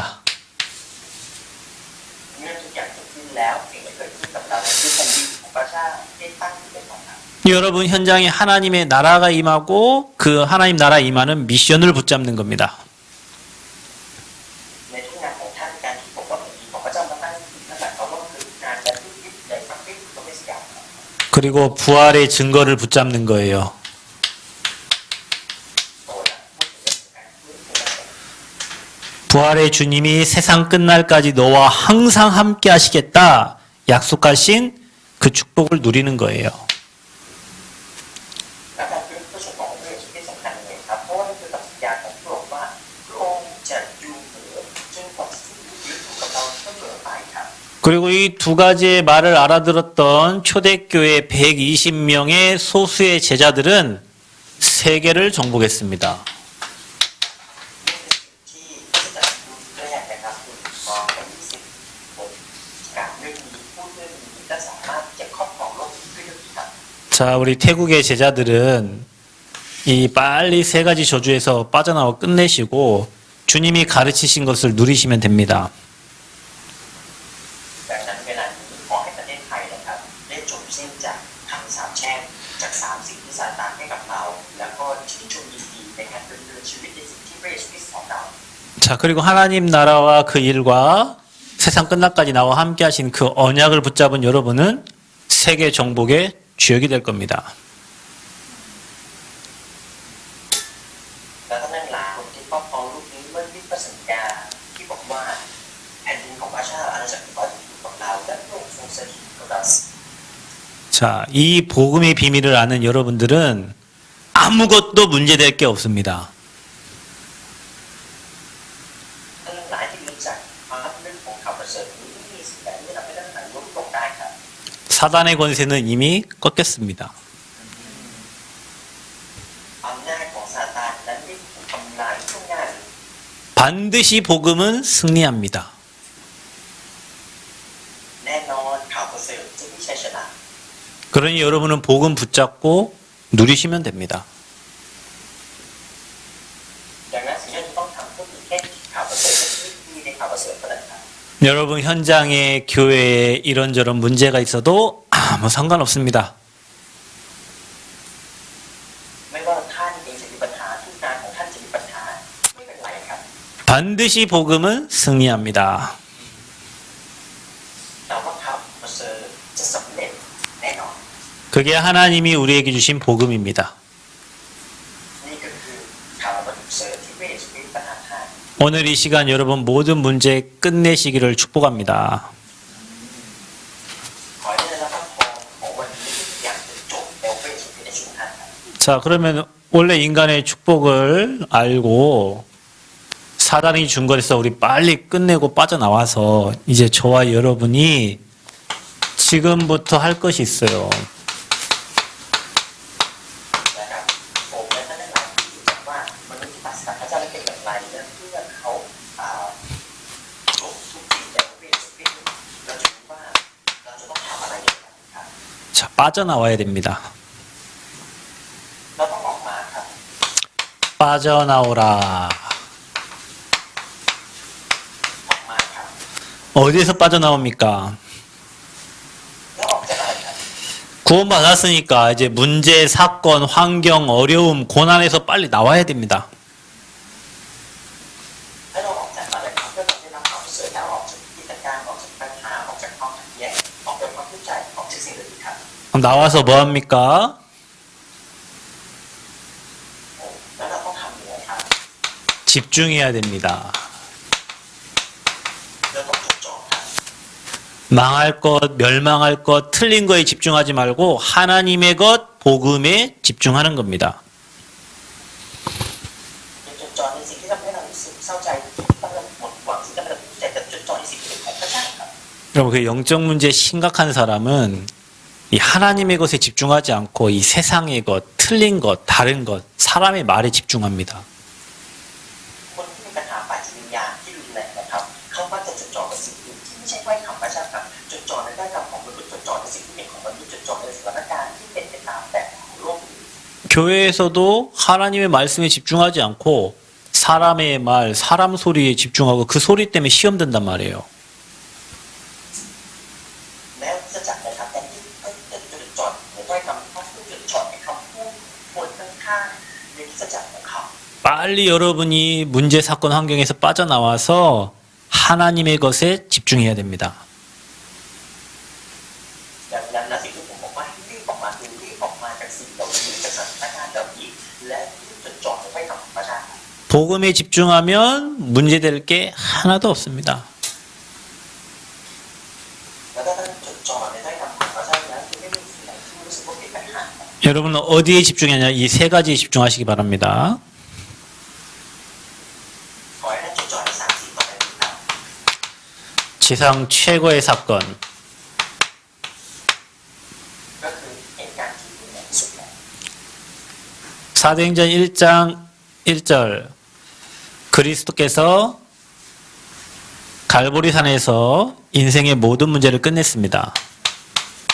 เมื่อทุกอย่างเกิดขึ้นแล้วสิ่งที่เกิดขึ้นกับเราคือแผ่นดินของพระเจ้าได้ตั้งอยู่เป็นของเรา 여러분 현장에 하나님의 나라가 임하고 그 하나님 나라 임하는 미션을 붙잡는 겁니다. ในทุกงานของท่านการที่ผมกับแผ่นดินของพระเจ้ามาตั้งอยู่นั่นหมายความว่าคืองานและทุกทิศในพระคริสต์พระเมสสิยาครับ 그리고 부활의 증거를 붙잡는 거예요. โอ้ละพูดถึงเรื่องของการฟื้นฟูและ 부활의 주님이 세상 끝날까지 너와 항상 함께 하시겠다 약속하신 그 축복을 누리는 거예요. และการฟื้นฟูของพระเยซูคริสต์สำคัญยังไงครับเพราะว่านี่คือคำสัญญาของพระองค์ว่าพระองค์จะอยู่เหนือจนกว่าสิ่งที่อยู่กับเราเสมอไปครับ 그리고 이 두 가지의 말을 알아들었던 초대교회 120명의 소수의 제자들은 세계를 정복했습니다. ที่จะรู้แรกนะครับคือมองไป20คนการเรื่องนี้พูดเรื่องนี้และสามารถจะครอบครองโลกด้วยเรื่องนี้ครับ 자, 우리 태국의 제자들은 이 빨리 세 가지 저주에서 빠져나와 끝내시고 주님이 가르치신 것을 누리시면 됩니다. ดังนั้นเวลานี้ขอให้ประเทศไทยนะครับได้จบสิ้นจากคำสาปแช่งจาก3สิ่งที่ซาตานให้กับเรา แล้วก็ชื่นชมยินดีในการดำเนินชีวิตในสิ่งที่พระเยซูคริสต์สอนเรา 자, 그리고 하나님 나라와 그 일과 세상 끝날까지 나와 함께 하신 그 언약을 붙잡은 여러분은 세계 정복의 주역이 될 겁니다. และท่านทั้งหลายคนที่ครอบครองลูกนี้เมื่อที่ประสัญญาที่บอกว่าแผ่นดินของพระเจ้าอาณาจักรของพระเจ้าอยู่กับเราและพระองค์ทรงสถิตกับเรา 자, 이 복음의 비밀을 아는 여러분들은 아무것도 문제될 게 없습니다. ท่านทั้งหลายที่รู้จักความเรื่องของข่าวประเสริฐนี้ไม่มีสิ่งใดที่ทำให้ท่านทั้งหลายล้มลงได้ครับ 사단의 권세는 이미 꺾였습니다. อำนาจของซาตานนั้นได้ถูกทำลายช่วงหน้านี้ 반드시 복음은 승리합니다. แน่นอนข่าวประเสริฐจะมีชัยชนะ 그러니 여러분은 복음 붙잡고 누리시면 됩니다. ดังนั้นสิ่งที่เราต้องทำก็คือแค่ข่าวประเสริฐและชีวิตที่ในข่าวประเสริฐเท่านั้นครับ 여러분 현장에 교회에 이런저런 문제가 있어도 아무 상관없습니다. ไม่ว่าท่านเองจะมีปัญหาทุกงานของท่านจะมีปัญหาไม่เป็นไรครับ 반드시 복음은 승리합니다. แต่ว่าข่าวประเสริฐจะสำเร็จแน่นอน 그게 하나님이 우리에게 주신 복음입니다. นี่ก็คือข่าวประเสริฐที่พระเยซูคริสต์ประทานให้ 오늘 이 시간 여러분 모든 문제 끝내시기를 축복합니다. ขอให้ได้รับพระพรของวันนี้ที่ทุกอย่างจะจบแล้วพระเยซูคริสต์ 자, 그러면 원래 인간의 축복을 알고 사단이 준 거에서 우리 빨리 끝내고 빠져나와서 이제 저와 여러분이 지금부터 할 것이 있어요. นะครับผมและท่านทั้งหลายที่รู้จักว่ามนุษย์ที่ปราศจากพระเจ้านั้นเป็นอย่างไรและเมื่อเขาทุกสิ่งอย่างเรียนสุดที่เราจะรู้ว่าเราจะต้องทำอะไรอย่างไรครับ 자, 빠져나와야 됩니다. เราต้องออกมาครับ 빠져나오라. ออกมาครับ 어디에서 빠져나옵니까? แล้วออกจากอะไรครับ 구원받았으니까 이제 문제, 사건, 환경, 어려움, 고난에서 빨리 나와야 됩니다. ให้เราออกจากอะไรครับเพื่อเราได้รับความช่วยเหลือออกจากกิจการออกจากปัญหาออกจากความขัดแย้งออกจากความทุกข์ใจออกจากสิ่งเหล่านี้ครับ 그럼 나와서 뭐 합니까? แล้วเราต้องทำยังไงครับ 집중해야 됩니다. เราต้องจดจ่อครับ 망할 것, 멸망할 것, 틀린 거에 집중하지 말고 하나님의 것, 복음에 집중하는 겁니다. อย่าจดจ่อในสิ่งที่ทำให้เรารู้สึกเศร้าใจต้องหมดหวังสิ่งที่ทำให้เราทุกข์ใจแต่จดจ่อในสิ่งที่เป็นของพระเจ้าครับ 여러분, 그 영적 문제 심각한 사람은 이 하나님의 것에 집중하지 않고 이 세상의 것, 틀린 것, 다른 것, 사람의 말에 집중합니다. คนที่มีปัญหาฝ่ายจิตวิญญาณที่รุนแรงนะครับเขามักจะจดจ่อกับสิ่งอื่นที่ไม่ใช่ถ้อยคำพระเจ้าครับจดจ่อในด้านคำของมนุษย์จดจ่อในสิ่งที่เป็นของมนุษย์จดจ่อในสถานการณ์ที่เป็นไปตามแบบของโลกนี้ 교회에서도 하나님의 말씀에 집중하지 않고 사람의 말, 사람 소리에 집중하고 그 소리 때문에 시험 든단 말이에요. แม้จะจัดนะครับแต่ที่จะจดจ่อในถ้อยคำเขาพูดจดจ่อในคำพูดคนข้างๆในที่จะจัดของเขา 빨리 여러분이 문제, 사건, 환경에서 빠져나와서 하나님의 것에 집중해야 됩니다. ดังนั้นนะสิ่งที่ผมบอกว่าให้รีบออกมาคือรีบออกมาจากสิ่งเหล่านี้จากสถานการณ์เหล่านี้และรีบจดจ่อในถ้อยคำของพระเจ้า 복음에 집중하면 문제될 게 하나도 없습니다. แล้วถ้าท่านจดจ่อในถ้อยคำของพระเจ้าแล้วจะไม่มีสิ่งไหนที่รู้สึกว่าเป็นปัญหา 여러분은 어디에 집중하냐? 이 세 가지에 집중하시기 바랍니다. ขอให้ท่านจดจ่อในสามสิ่งต่อไปนี้ครับ 지상 최고의 사건. ก็คือเหตุการณ์ที่ยิ่งใหญ่ที่สุดแล้ว 사도행전 1장 1절. 그리스도께서 갈보리산에서 인생의 모든 문제를 끝냈습니다.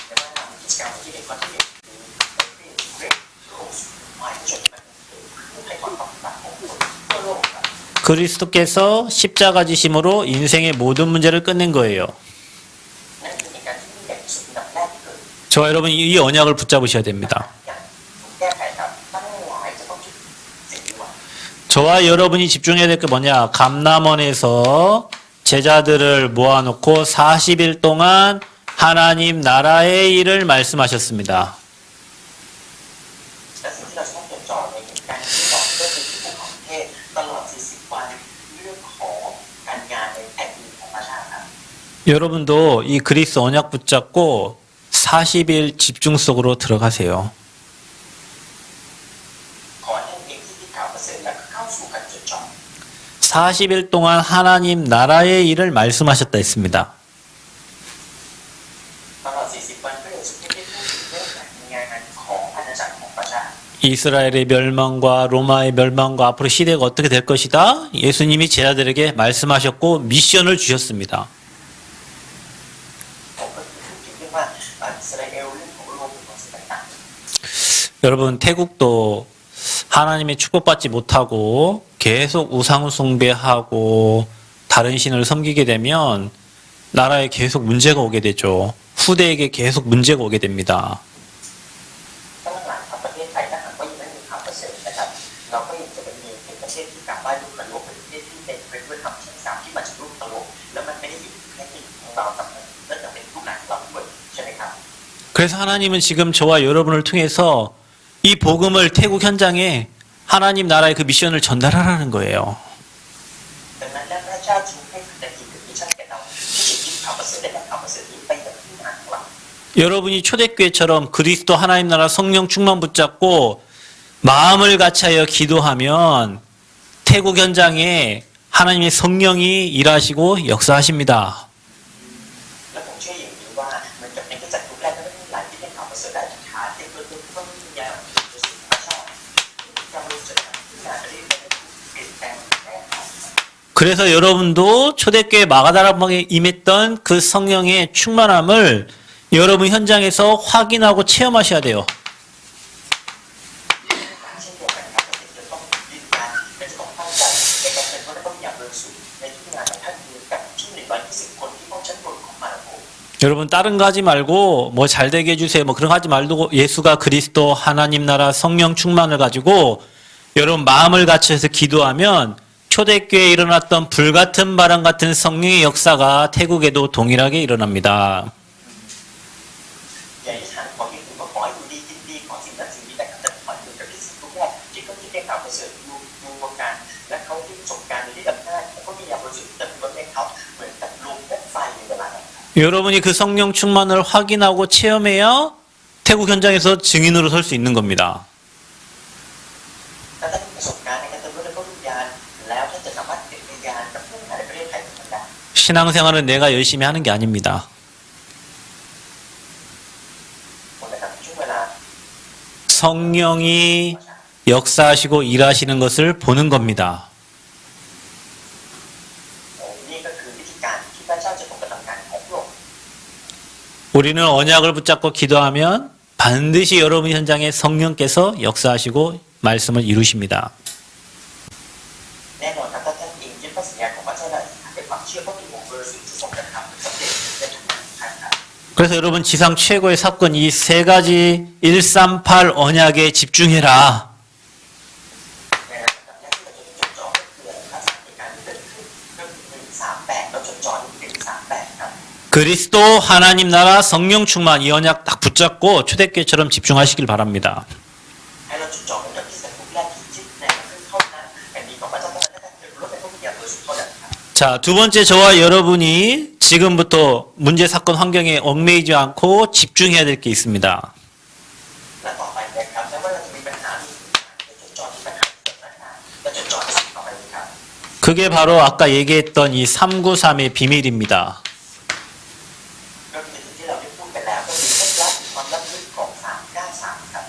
แต่ว่าทำกิจกรรมที่เป็นความที่เป็นคือเป็นโลกหมายถึงมันเป็นให้ความต้องการของคนทั่วโลกครับ 그리스도께서 십자가 지심으로 인생의 모든 문제를 끝낸 거예요. นั่นคือเหตุการณ์ที่ยิ่งใหญ่ที่สุดอันดับแรกที่เกิด 저와 여러분 이 언약을 붙잡으셔야 됩니다. อย่างถูกแก้ไขครับตั้งหลายจะต้องจุดสิ่งนี้ไว้ 저와 여러분이 집중해야 될 게 뭐냐? 감남원에서 제자들을 모아놓고 40일 동안 하나님 나라의 일을 말씀하셨습니다. และสิ่งที่เราจะต้องจดจ่อในเหตุการณ์ที่สองก็คือที่ภูเขาเทศตลอด 40 วันเรื่องของการงานในแผ่นดินของพระเจ้าครับ 여러분도 이 그리스 언약 붙잡고 40일 집중 속으로 들어가세요. ขอให้ท่านเองที่ข่าวประเสริฐและเข้าสู่การจดจ่อ 40일 동안 하나님 나라의 일을 말씀하셨다 했습니다. ตลอด 40 วันพระเยซูคริสต์ได้พูดถึงเรื่องการงานของอาณาจักรของพระเจ้า 이스라엘의 멸망과 로마의 멸망과 앞으로 시대가 어떻게 될 것이다. 예수님이 제자들에게 말씀하셨고 미션을 주셨습니다. ผมก็พูดถึงเรื่องว่าอิสราเอลเรื่องของโลกของสิ่งต่าง 여러분 태국도 하나님의 축복받지 못하고 계속 우상 숭배하고 다른 신을 섬기게 되면 나라에 계속 문제가 오게 되죠. 후대에게 계속 문제가 오게 됩니다. ๆตั้งหลังครับประเทศไทยถ้าหากว่ายังไม่มีข่าวประเสริฐนะครับเราก็ยังจะเป็นประเทศที่กลับบ้านลูกกระโหลกเป็นประเทศที่เป็นไปด้วยคำชั้นสามที่มาจากลูกกระโหลกแล้วมันไม่ได้อยู่แค่ที่ของเราแต่มันจะเป็นลูกหลานของเราด้วยใช่ไหมครับ 그래서 하나님은 지금 저와 여러분을 통해서 이 복음을 태국 현장에 하나님 나라의 그 미션을 전달하라는 거예요. ดังนั้นแล้วพระเจ้าจึงให้ภารกิจหรือมิชชั่นแก่เราที่จะยึดข่าวประเสริฐและนำข่าวประเสริฐนี้ไปยังที่งานของเรา 여러분이 초대교회처럼 그리스도 하나님 나라 성령 충만 붙잡고 마음을 같이하여 기도하면 태국 현장에 하나님의 성령이 일하시고 역사하십니다. และผมเชื่ออย่างนี้ว่าเหมือนกับในกิจจักรทุกแรกก็ไม่มีหลายที่เป็นข่าวประเสริฐได้จากขาที่เพื่อนๆก็มียารู้สึกว่าชอบการรู้สึกที่งานจะได้เป็นเปลี่ยนแปลงแน่นอน 그래서 여러분도 초대교회 마가다락방에 임했던 그 성령의 충만함을 여러분 현장에서 확인하고 체험하셔야 돼요. เช่นเดียวกันครับเราจะต้องยืนยันและจะต้องตั้งใจในการเป็นพระต้องอย่างบริสุทธิ์ในที่งานของท่านนี้กับที่120คนที่ห้องชั้นบนของมาราโก 여러분 다른 거 하지 말고 뭐 잘되게 해주세요 뭐 그런 거 하지 말고 예수가 그리스도 하나님 나라 성령 충만을 가지고 여러분 마음을 갖춰서 기도하면 초대교회에 일어났던 불같은 바람 같은 성령의 역사가 태국에도 동일하게 일어납니다. อย่าอธิษฐานขออย่างอื่นก็ขอให้อยู่ดีกินดีขอสิ่งนั้นสิ่งนี้แต่แต่ขออยู่กับที่สิ่งทุกอย่างที่เขาที่ได้ข่าวประเสริฐดูวงการและเขาที่ประสบการณ์ในที่ดับหน้าเขามียาบริสุทธิ์แต่บนในเขาเหมือนกับลมและไฟในเวลานั้น 여러분이 그 성령 충만을 확인하고 체험해야 태국 현장에서 증인으로 설 수 있는 겁니다. ถ้าท่านมีประสบการณ์ในการเติมด้วยพระวิญญาณแล้วท่านจะสามารถเป็นพยานกับผู้งานในประเทศไทยของท่านได้ 신앙생활은 내가 열심히 하는 게 아닙니다. คนนะครับช่วงเวลา 성령이 역사하시고 일하시는 것을 보는 겁니다. นี่ก็คือวิธีการที่พระเจ้าจะทรงกระทำการของพระองค์ 우리는 언약을 붙잡고 기도하면 반드시 여러분 현장에 성령께서 역사하시고 말씀을 이루십니다. แน่นอนครับถ้าท่านเองยึดพระสัญญาของพระเจ้าได้ด้วยความเชื่อพระองค์บริสุทธิ์จะทรงกระทำสำเร็จในทุกทางครับ 그래서 여러분 지상 최고의 사건 이 세 가지 138 언약에 집중해라. ในระดับแรกที่เราจะจดจ่อก็คืออะไรครับในการที่เกิดขึ้นก็คือ138แล้วจดจ่อที่138ครับ 그리스도 하나님 나라 성령 충만 이 언약 딱 붙잡고 초대교회처럼 집중하시길 바랍니다. ให้เราจดจ่อในกับที่สังคมแรกที่ยึดในก็คือเท่านั้นแผ่นดินของพระเจ้าเท่านั้นและการรู้ในพระวิญญาณบริสุทธิ์เท่านั้นครับ 자, 두 번째 저와 여러분이 지금부터 문제 사건 환경에 얽매이지 않고 집중해야 될 게 있습니다. และต่อไปนะครับแม้ว่าเราจะมีปัญหาจะจดจ่อที่ปัญหาที่เกิดขึ้นและจดจ่อที่สิ่งต่อไปนี้ครับ 그게 바로 아까 얘기했던 이 393의 비밀입니다. ก็คือสิ่งที่เราได้พูดไปแล้วก็คือเคล็ดลับความลับลึกของ393ครับ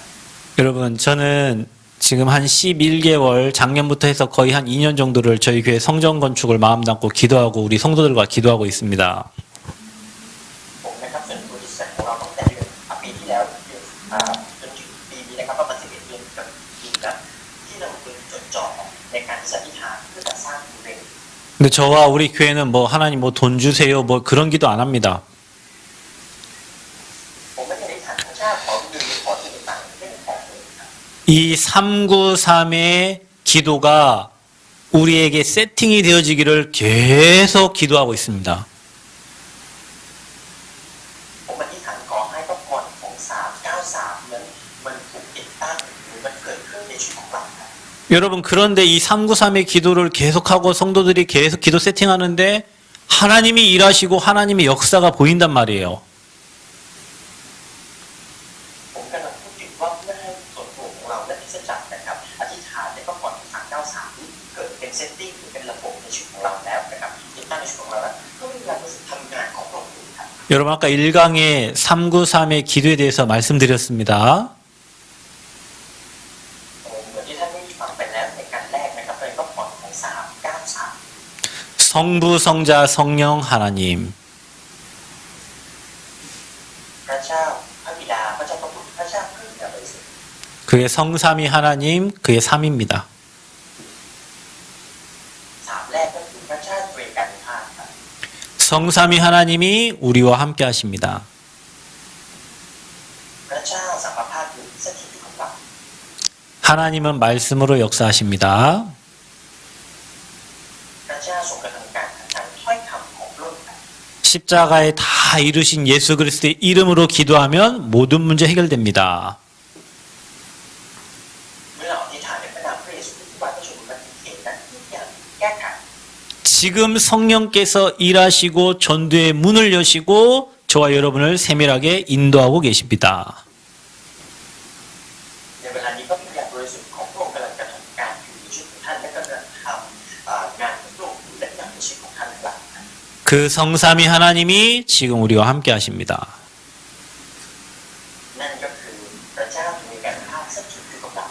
여러분, 저는 지금 한 11개월 작년부터 해서 거의 한 2년 정도를 저희 교회 성전 건축을 마음 담고 기도하고 우리 성도들과 기도하고 있습니다. ผมนะครับส่วนบริษัทของเราตั้งแต่เดือนปีที่แล้วจนถึงปีนี้นะครับประมาณ11เดือนกับปีแล้วที่เราควรจดจ่อในการที่จะอธิษฐานเพื่อจะสร้างบุญ 근데 저와 우리 교회는 뭐 하나님 뭐 돈 주세요 뭐 그런 기도 안 합니다. ผมไม่ได้อธิษฐานพระเจ้าขอเงินขอสิ่งต่างๆไม่ได้ขอเลยครับ 이 393의 기도가 우리에게 세팅이 되어지기를 계속 기도하고 있습니다. ผมอธิษฐานขอให้พระพรของ393นั้นมันถูกติดตั้งหรือมันเกิดขึ้นในชีวิตของเราครับ 여러분 그런데 이 393의 기도를 계속하고 성도들이 계속 기도 세팅하는데 하나님이 일하시고 하나님의 역사가 보인단 말이에요. ผมกำลังพูดถึงว่าเพื่อให้ส่วนตัวของเราและคริสตจักรนะครับอธิษฐานในพระพรของ393นี้เกิดเป็นเซตติ้งหรือเป็นระบบในชีวิตของเราแล้วนะครับติดตั้งในชีวิตของเราแล้วก็มีการทำงานของพระองค์อยู่ครับ 여러분 아까 1강에 393의 기도에 대해서 말씀드렸습니다. เหมือนที่ท่านได้ฟังไปแล้วในการแรกนะครับเป็นพระพรของ393 성부 성자 성령 하나님 พระเจ้าพระบิดาพระเจ้าพระบุตรพระเจ้าพระวิญญาณบริสุทธิ์ 그의 성삼위 하나님 그의 삼입니다. สามแรกก็คือพระเจ้าเตรียมการพิพากษาครับ 성삼위 하나님이 우리와 함께 하십니다. พระเจ้าสัมภาษณ์อยู่สถิตอยู่กับเรา 하나님은 말씀으로 역사하십니다. พระเจ้าทรงกระทำการทางถ้อยคำของโลกครับ 십자가에 다 이루신 예수 그리스도의 이름으로 기도하면 모든 문제 해결됩니다. เมื่อเราอธิษฐานในพระนามพระเยซูคริสต์ที่วางพระชนม์บนเหตุนั้นทุกอย่างแก้ไข 지금 성령께서 일하시고 전도의 문을 여시고 저와 여러분을 세밀하게 인도하고 계십니다. ในเวลานี้ก็พระวิญญาณบริสุทธิ์ 그 성삼위 하나님이 지금 우리와 함께 하십니다. นั่นก็คือพระเจ้าที่มีการภาคสถิตอยู่กับเรา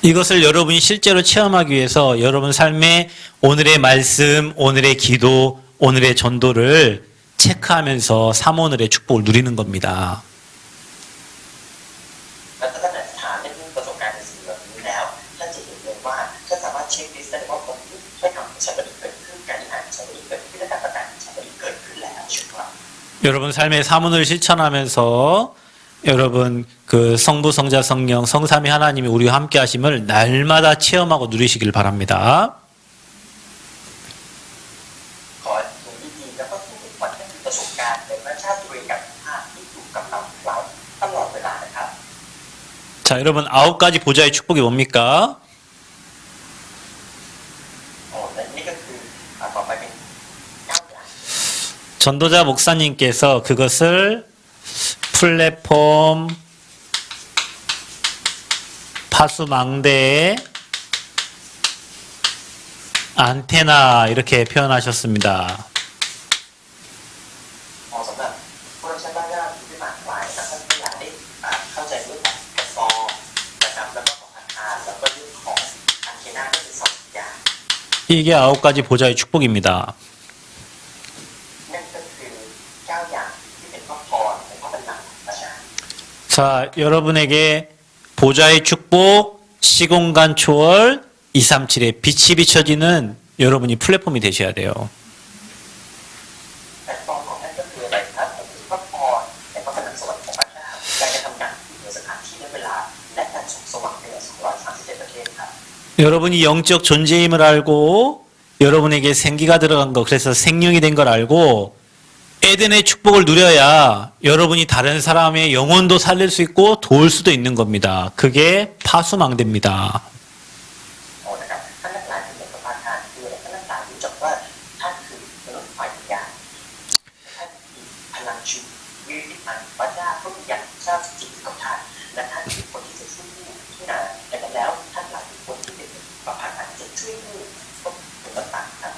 이것을 여러분이 실제로 체험하기 위해서 여러분 삶에 오늘의 말씀, 오늘의 기도, 오늘의 전도를 체크하면서 삼오늘의 축복을 누리는 겁니다. และถ้าท่านอธิษฐานได้มีประสบการณ์ในสิ่งเหล่านี้แล้วท่านจะเห็นเลยว่าท่านสามารถเช็คลิสต์ได้ว่าคนที่ได้ทำของฉันวันนี้เกิดขึ้นการที่อ่านของฉันวันนี้เกิดขึ้นและการประกาศของฉันวันนี้เกิดขึ้นแล้วใช่ไหมครับ 여러분 삶의 삼오늘을 실천하면서 여러분 그 성부, 성자, 성령, 성삼위 하나님이 우리와 함께 하심을 날마다 체험하고 누리시길 바랍니다. ขอให้ทุกที่ดีแล้วก็ทุกวันให้มีประสบการณ์ในพระเจ้าตรีกับภาพที่อยู่กับเราตลอดเวลานะครับ 자, 여러분 9가지 보좌의 축복이 뭡니까? โอ้และนี่ก็คือต่อไปเป็น9อย่าง 전도자 목사님께서 그것을 플랫폼, 파수망대, 안테나 이렇게 표현하셨습니다. เหมาะสำหรับผู้รับใช้บ้านญาติที่มากมายนะครับท่านที่อยากได้เข้าใจเรื่องของแพลตฟอร์มนะครับแล้วก็ของอาคารแล้วก็เรื่องของอันเทน่าก็คือสองอย่าง 이게 9가지 보좌의 축복입니다. นั่นก็คือ9อย่างที่เป็นพระพรในพระบัลลังก์ของพระเจ้า 자, 여러분에게 보좌의 축복, 시공간 초월, 237의 빛이 비춰지는 여러분이 플랫폼이 되셔야 돼요. แพลตฟอร์มของท่านก็คืออะไรครับก็คือพระพรในพระบัลลังก์สวรรค์ของพระเจ้าการกระทำงานในสถานที่และเวลาและการส่งสว่างใน237ประเทศครับ 여러분이 영적 존재임을 알고 여러분에게 생기가 들어간 거, 그래서 생명이 된 걸 알고 에덴의 축복을 누려야 여러분이 다른 사람의 영혼도 살릴 수 있고 도울 수도 있는 겁니다. 그게 파수망대입니다. โอ้นะครับท่านทั้งหลายที่เป็นประธานคืออะไรท่านทั้งหลายรู้จักว่าท่านคือมนุษย์ฝ่ายวิญญาณท่านมีพลังชีวิตวิญญาณพระเจ้าทุกอย่างทราบจิตของท่านและท่านคือคนที่จะช่วยผู้ที่นาแต่กันแล้วท่านหลายคือคนที่เป็นประธานจะช่วยผู้คนต่างๆครับ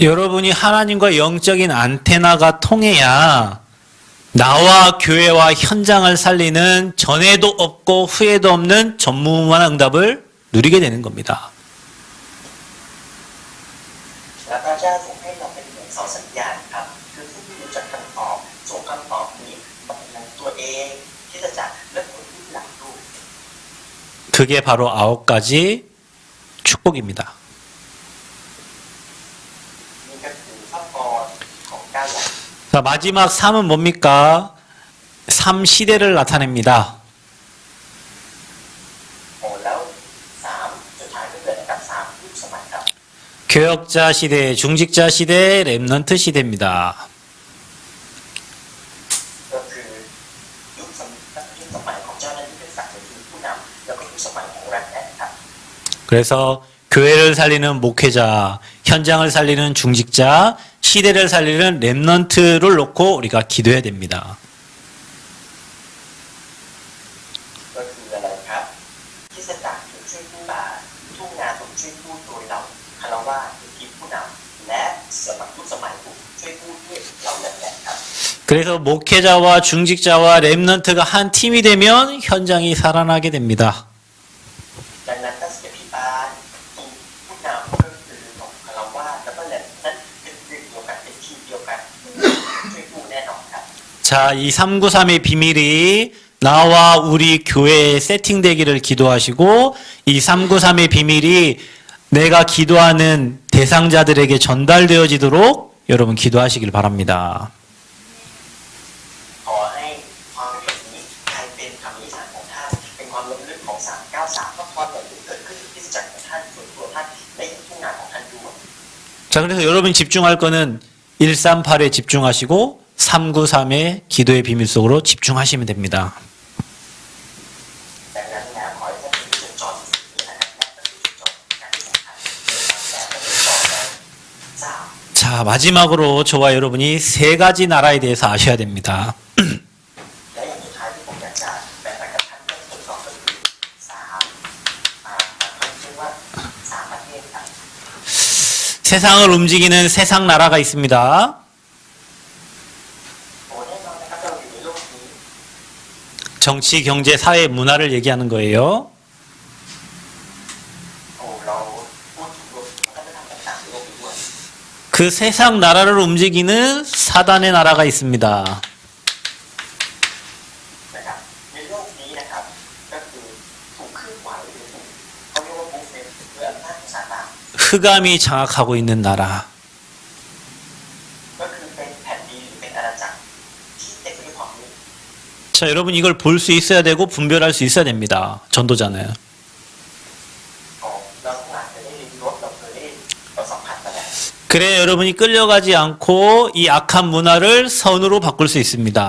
여러분이 하나님과 영적인 안테나가 통해야 나와 교회와 현장을 살리는 전에도 없고 후에도 없는 전무후무한 응답을 누리게 되는 겁니다. และพระเจ้าทรงให้เราเป็นเหมือนเสาสัญญาณครับคือผู้ที่รู้จักคำตอบส่งคำตอบนี้มาเป็นตัวเองที่จะจัดและคนที่หลังดู 그게 바로 9가지 축복입니다. นี่ก็คือพระพรของ9อย่าง 자, 마지막 3은 뭡니까? 3시대를 나타냅니다. โอ้แล้ว3สุดท้ายก็เกิดกับ3ยุคสมัยครับ 교역자 시대, 중직자 시대, 랩넌트 시대입니다. ก็คือยุคสมัยของเจ้าหน้าที่เป็นศักดิ์เป็นผู้นำแล้วก็ยุคสมัยของแรกแอนครับ 그래서 교회를 살리는 목회자, 현장을 살리는 중직자, 시대를 살리는 랩넌트를 놓고 우리가 기도해야 됩니다. ก็คืออะไรครับที่สตาร์ถูกช่วยผู้บาทุ่งนาถูกช่วยผู้โดยเราคารวะคือทีมผู้นำและสมัยยุคสมัยถูกช่วยผู้ด้วยเราแรกแอนครับ 그래서 목회자와 중직자와 랩넌트가 한 팀이 되면 현장이 살아나게 됩니다. ดังนั้นถ้าศิลปิบาลทีมผู้นำก็คือของคารวะแล้วก็แหลมนั้นเป็นเรื่องเดียวกันเป็นทีมเดียวกันช่วยผู้แน่นอนครับ 자, 이 393의 비밀이 나와 우리 교회에 세팅되기를 기도하시고 이 393의 비밀이 내가 기도하는 대상자들에게 전달되어지도록 여러분 기도하시길 바랍니다. ขอให้ความเป็นนี้กลายเป็นคำอธิษฐานของท่านเป็นความล้ำลึกของ393พระพรแบบนี้เกิดขึ้นในคริสตจักรของท่านส่วนตัวท่านและในทุ่งนาของท่านด้วย 자, 그래서 여러분이 집중할 거는 138에 집중하시고 393의 기도의 비밀 속으로 집중하시면 됩니다. ดังนั้นแล้วขอให้ท่านมีจุดจอดที่นี่นะครับและก็คือจุดจอดการที่สำคัญแต่ก็เป็นจอดแล้วทราบ 자, 마지막으로 저와 여러분이 3가지 나라에 대해서 아셔야 됩니다. และอย่างสุดท้ายที่ผมอยากจะแบ่งปันกับท่านเรื่องจุดจอดก็คือ3เขาเรียกว่า3ประเทศครับ 세상을 움직이는 세상 나라가 있습니다. โอ้แน่นอนนะครับเราอยู่ในโลกนี้ 정치, 경제, 사회, 문화를 얘기하는 거예요. โอ้เราพูดถึงรวมถึงวัฒนธรรมต่างๆในโลกนี้ด้วย 그 세상 나라를 움직이는 사단의 나라가 있습니다. นะครับในโลกนี้นะครับก็คือถูกเคลื่อนไหวหรือถูกเขาเรียกว่า movement ด้วยอำนาจของซาตาน 흑암이 장악하고 있는 나라. ก็คือเป็นแผ่นดินหรือเป็นอาณาจักรที่เต็มไปด้วยความมืด 자, 여러분 이걸 볼 수 있어야 되고 분별할 수 있어야 됩니다. 전도자는. เราทั้งหลายจะได้เรียนรู้เราเคยได้เราสัมผัสมาแล้ว 그래 여러분이 끌려가지 않고 이 악한 문화를 선으로 바꿀 수 있습니다.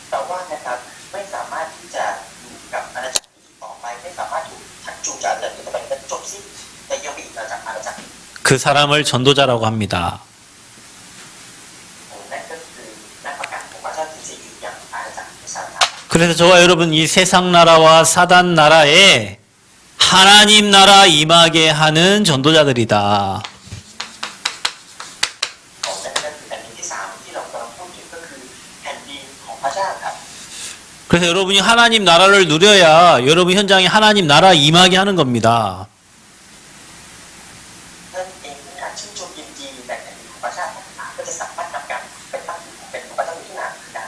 แต่ว่านะครับไม่สามารถที่จะอยู่กับอาณาจักรนี้ต่อไปไม่สามารถถูกชักจูงจากอาณาจักรนี้ไปเป็นจบสิ้นแต่ยังมีอีกอาณาจักร 그 사람을 전도자라고 합니다. นั่นก็คือนักประกาศของพระเจ้าที่จะอยู่อย่างอาณาจักรของซาตาน 그래서 저와 여러분 이 세상 나라와 사단 나라에 하나님 나라 임하게 하는 전도자들이다. ของนั่นก็คือแผ่นดินที่สามที่เรากำลังพูดถึงก็คือแผ่นดินของพระเจ้าครับ 그래서 여러분이 하나님 나라를 누려야 여러분 현장에 하나님 나라 임하게 하는 겁니다. นั่นเองที่อาจชื่นชมยินดีแต่แผ่นดินของพระเจ้าก็จะสามารถนำการไปตั้งอยู่เป็นของพระเจ้าอยู่ที่ไหนได้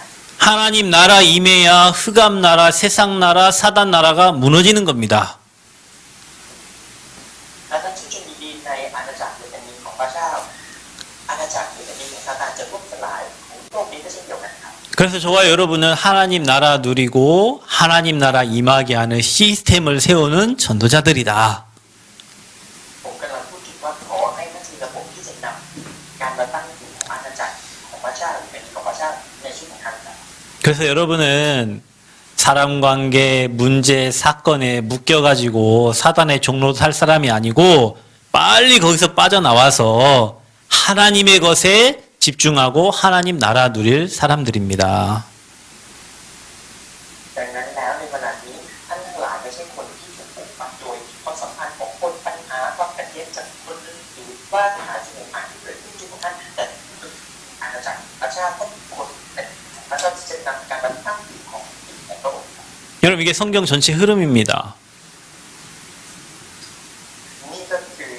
하나님 나라 임해야 흑암 나라, 세상 나라, 사단 나라가 무너지는 겁니다. และท่านชื่นชมยินดีในอาณาจักรหรือแผ่นดินของพระเจ้าอาณาจักรหรือแผ่นดินของซาตานจะล่มสลายของโลกนี้ก็เช่นเดียวกันครับ 그래서 저와 여러분은 하나님 나라 누리고 하나님 나라 임하게 하는 시스템을 세우는 전도자들이다. ผมกำลังพูดถึงว่าขอให้ท่านมีระบบที่จะนำการมาตั้งอยู่ของอาณาจักรของพระเจ้าหรือแผ่นดินของพระเจ้าในชีวิตของท่านครับ 그래서 여러분은 사람 관계, 문제, 사건에 묶여가지고 사단의 종로 살 사람이 아니고 빨리 거기서 빠져나와서 하나님의 것에 집중하고 하나님 나라 누릴 사람들입니다. ดังนั้นแล้วในเวลานี้ท่านทั้งหลายไม่ใช่คนที่ถูกปลูกฝังโดยความสัมพันธ์ของคนปัญหาความขัดแย้งจากคนอื่นหรือว่าปัญหาที่ผ่านที่เกิดขึ้นในชีวิตของท่านแต่อาณาจักรพระเจ้าต้องคนเป็นพระเจ้าที่จะนำการมาตั้งอยู่ของพระองค์ 여러분 이게 성경 전체 흐름입니다. นี่ก็คือ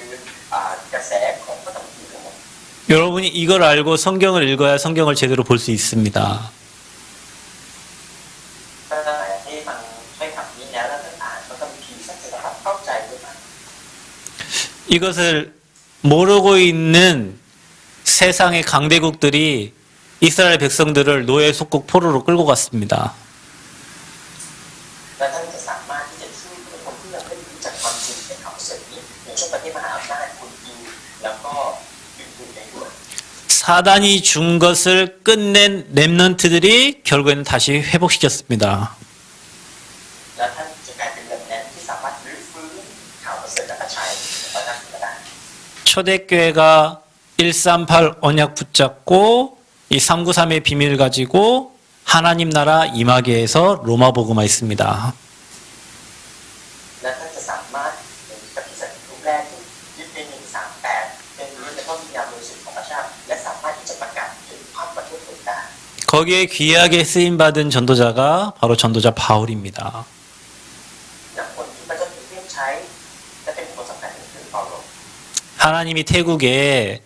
กระแสของพระธรรมทั้งหมด 여러분이 이걸 알고 성경을 읽어야 성경을 제대로 볼 수 있습니다. ถ้าที่ฟังถ้อยคำนี้แล้วแล้วท่านอ่านพระคัมภีร์ท่านจะสามารถเข้าใจด้วยมั้ย 이것을 모르고 있는 세상의 강대국들이 이스라엘 백성들을 노예 속국 포로로 끌고 갔습니다. และท่านจะสามารถที่จะช่วยคนที่ยังไม่รู้จักความจริงในข่าวเสร็จนี้ในช่วงประเทศมหาอำนาจคนยิวแล้วก็อื่นๆในด้วย 사단이 준 것을 끝낸 렘넌트들이 결국에는 다시 회복시켰습니다. แล้วท่านจะกลายเป็นแบบนั้นที่สามารถรื้อฟื้นข่าวประเสริฐและประชัยของพระเจ้าขึ้นมาได้ 초대교회가 138 언약 붙잡고 이 393의 비밀을 가지고 하나님 나라 임하게 해서 로마 복음화 있습니다. และท่านจะสามารถเป็นปฏิสัตว์รูปแรกที่ยึดใน138เป็นรู้ในพระวิญญาณบริสุทธิ์ของพระเจ้าและสามารถที่จะประกาศถึงภาพประเทศได้ 거기에 귀하게 쓰임받은 전도자가 바로 전도자 바울입니다. และคนที่พระเจ้าเรียกใช้และเป็นคนสำคัญก็คือเปาโล 하나님이 태국에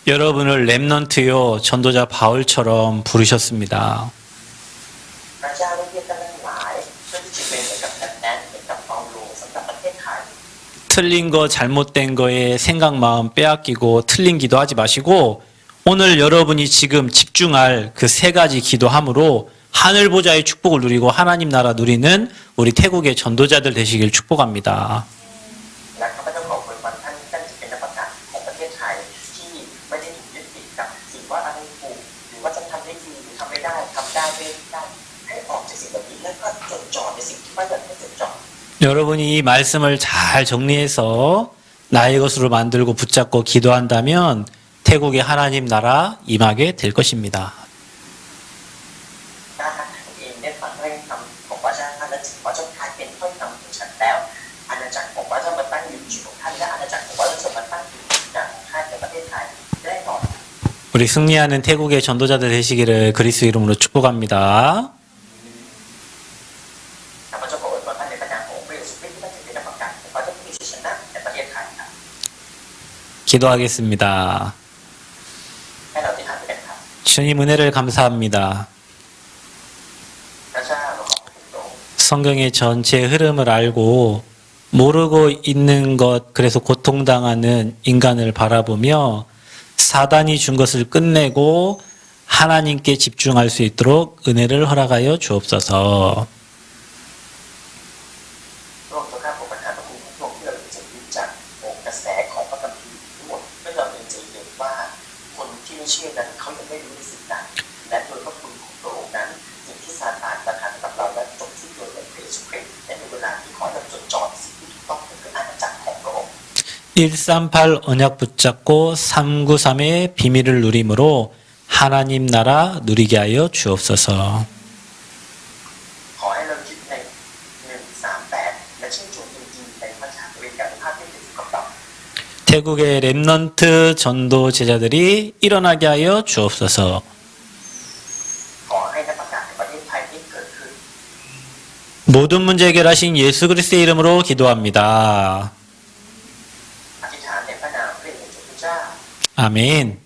여러분을 렘넌트요 전도자 바울처럼 부르셨습니다. พระเจ้าได้เรียกท่านทั้งหลายเพื่อที่จะเป็นเหมือนกับนั้นเหมือนกับเปาโลสำหรับประเทศไทย 틀린 거 잘못된 거에 생각 마음 빼앗기고 틀린 기도 하지 마시고 오늘 여러분이 지금 집중할 그 세 가지 기도함으로 하늘 보좌의 축복을 누리고 하나님 나라 누리는 우리 태국의 전도자들 되시길 축복합니다. และข้าพเจ้าขออวยพรท่านท่านจะเป็นนักประกาศของประเทศไทยที่ไม่ได้ถูกยึดติดกับสิ่งว่าอะไรถูกหรือว่าจะทำได้ดีหรือทำไม่ได้ทำได้ไม่ได้ให้ออกจากสิ่งเหล่านี้แล้วก็จดจ่อในสิ่งที่พระเจ้าให้จดจ่อ 여러분이 이 말씀을 잘 정리해서 나의 것으로 만들고 붙잡고 기도한다면 태국의 하나님 나라 임하게 될 것입니다. ถ้าหากท่านเองได้ฟังถ้อยคำของพระเจ้าและถึงพระเจ้ากลายเป็นถ้อยคำของฉันแล้วอาณาจักรของพระเจ้ามาตั้งอยู่ในชีวิตของท่านและอาณาจักรของพระเจ้าจะมาตั้งอยู่ใน 우리 승리하는 태국의 전도자들 되시기를 그리스도 이름으로 축복합니다. ข้าพเจ้าขออวยพรท่านในพระนามของพระเยซูคริสต์ที่ท่านจะเป็นประกาศของพระเจ้าผู้มีชัยชนะในประเทศไทยครับ 기도하겠습니다. ให้เราที่ฐานด้วยกันครับ 주님 은혜를 감사합니다. พระเจ้าเราขอบคุณพระองค์ 성경의 전체 흐름을 알고 모르고 있는 것, 그래서 고통당하는 인간을 바라보며 사단이 준 것을 끝내고 하나님께 집중할 수 있도록 은혜를 허락하여 주옵소서. พระองค์ทรงข้ามปัญหาพระคุณของพระองค์ที่เราจะรู้จักองค์กระแสของพระคัมภีร์ทั้งหมดเพื่อเราจะเห็นว่าคนที่ไม่เชื่อนั้นเขายังไม่รู้ในสิ่งใดและโดยพระคุณของพระองค์นั้นสิ่งที่ซาตานประทานกับเรานั้นจบสิ้นโดยพระเยซูคริสต์และในเวลาที่ขอเราจดจ่อสิ่งที่ถูกต้องก็คืออาณาจักรของพระองค์ 138 언약 붙잡고 393의 비밀을 누림으로 하나님 나라 누리게 하여 주옵소서. ขอให้เราคิดใน138และชื่นชมจริงๆในพระชาติเป็นการภาพที่เป็นสุขภาพ 태국의 렘넌트 전도 제자들이 일어나게 하여 주옵소서. ขอให้นักประกาศในประเทศไทยที่เกิดขึ้น 모든 문제 해결하신 예수 그리스도의 이름으로 기도합니다. อธิษฐานในพระนามพระเยซูคริสต์เจ้า 아멘.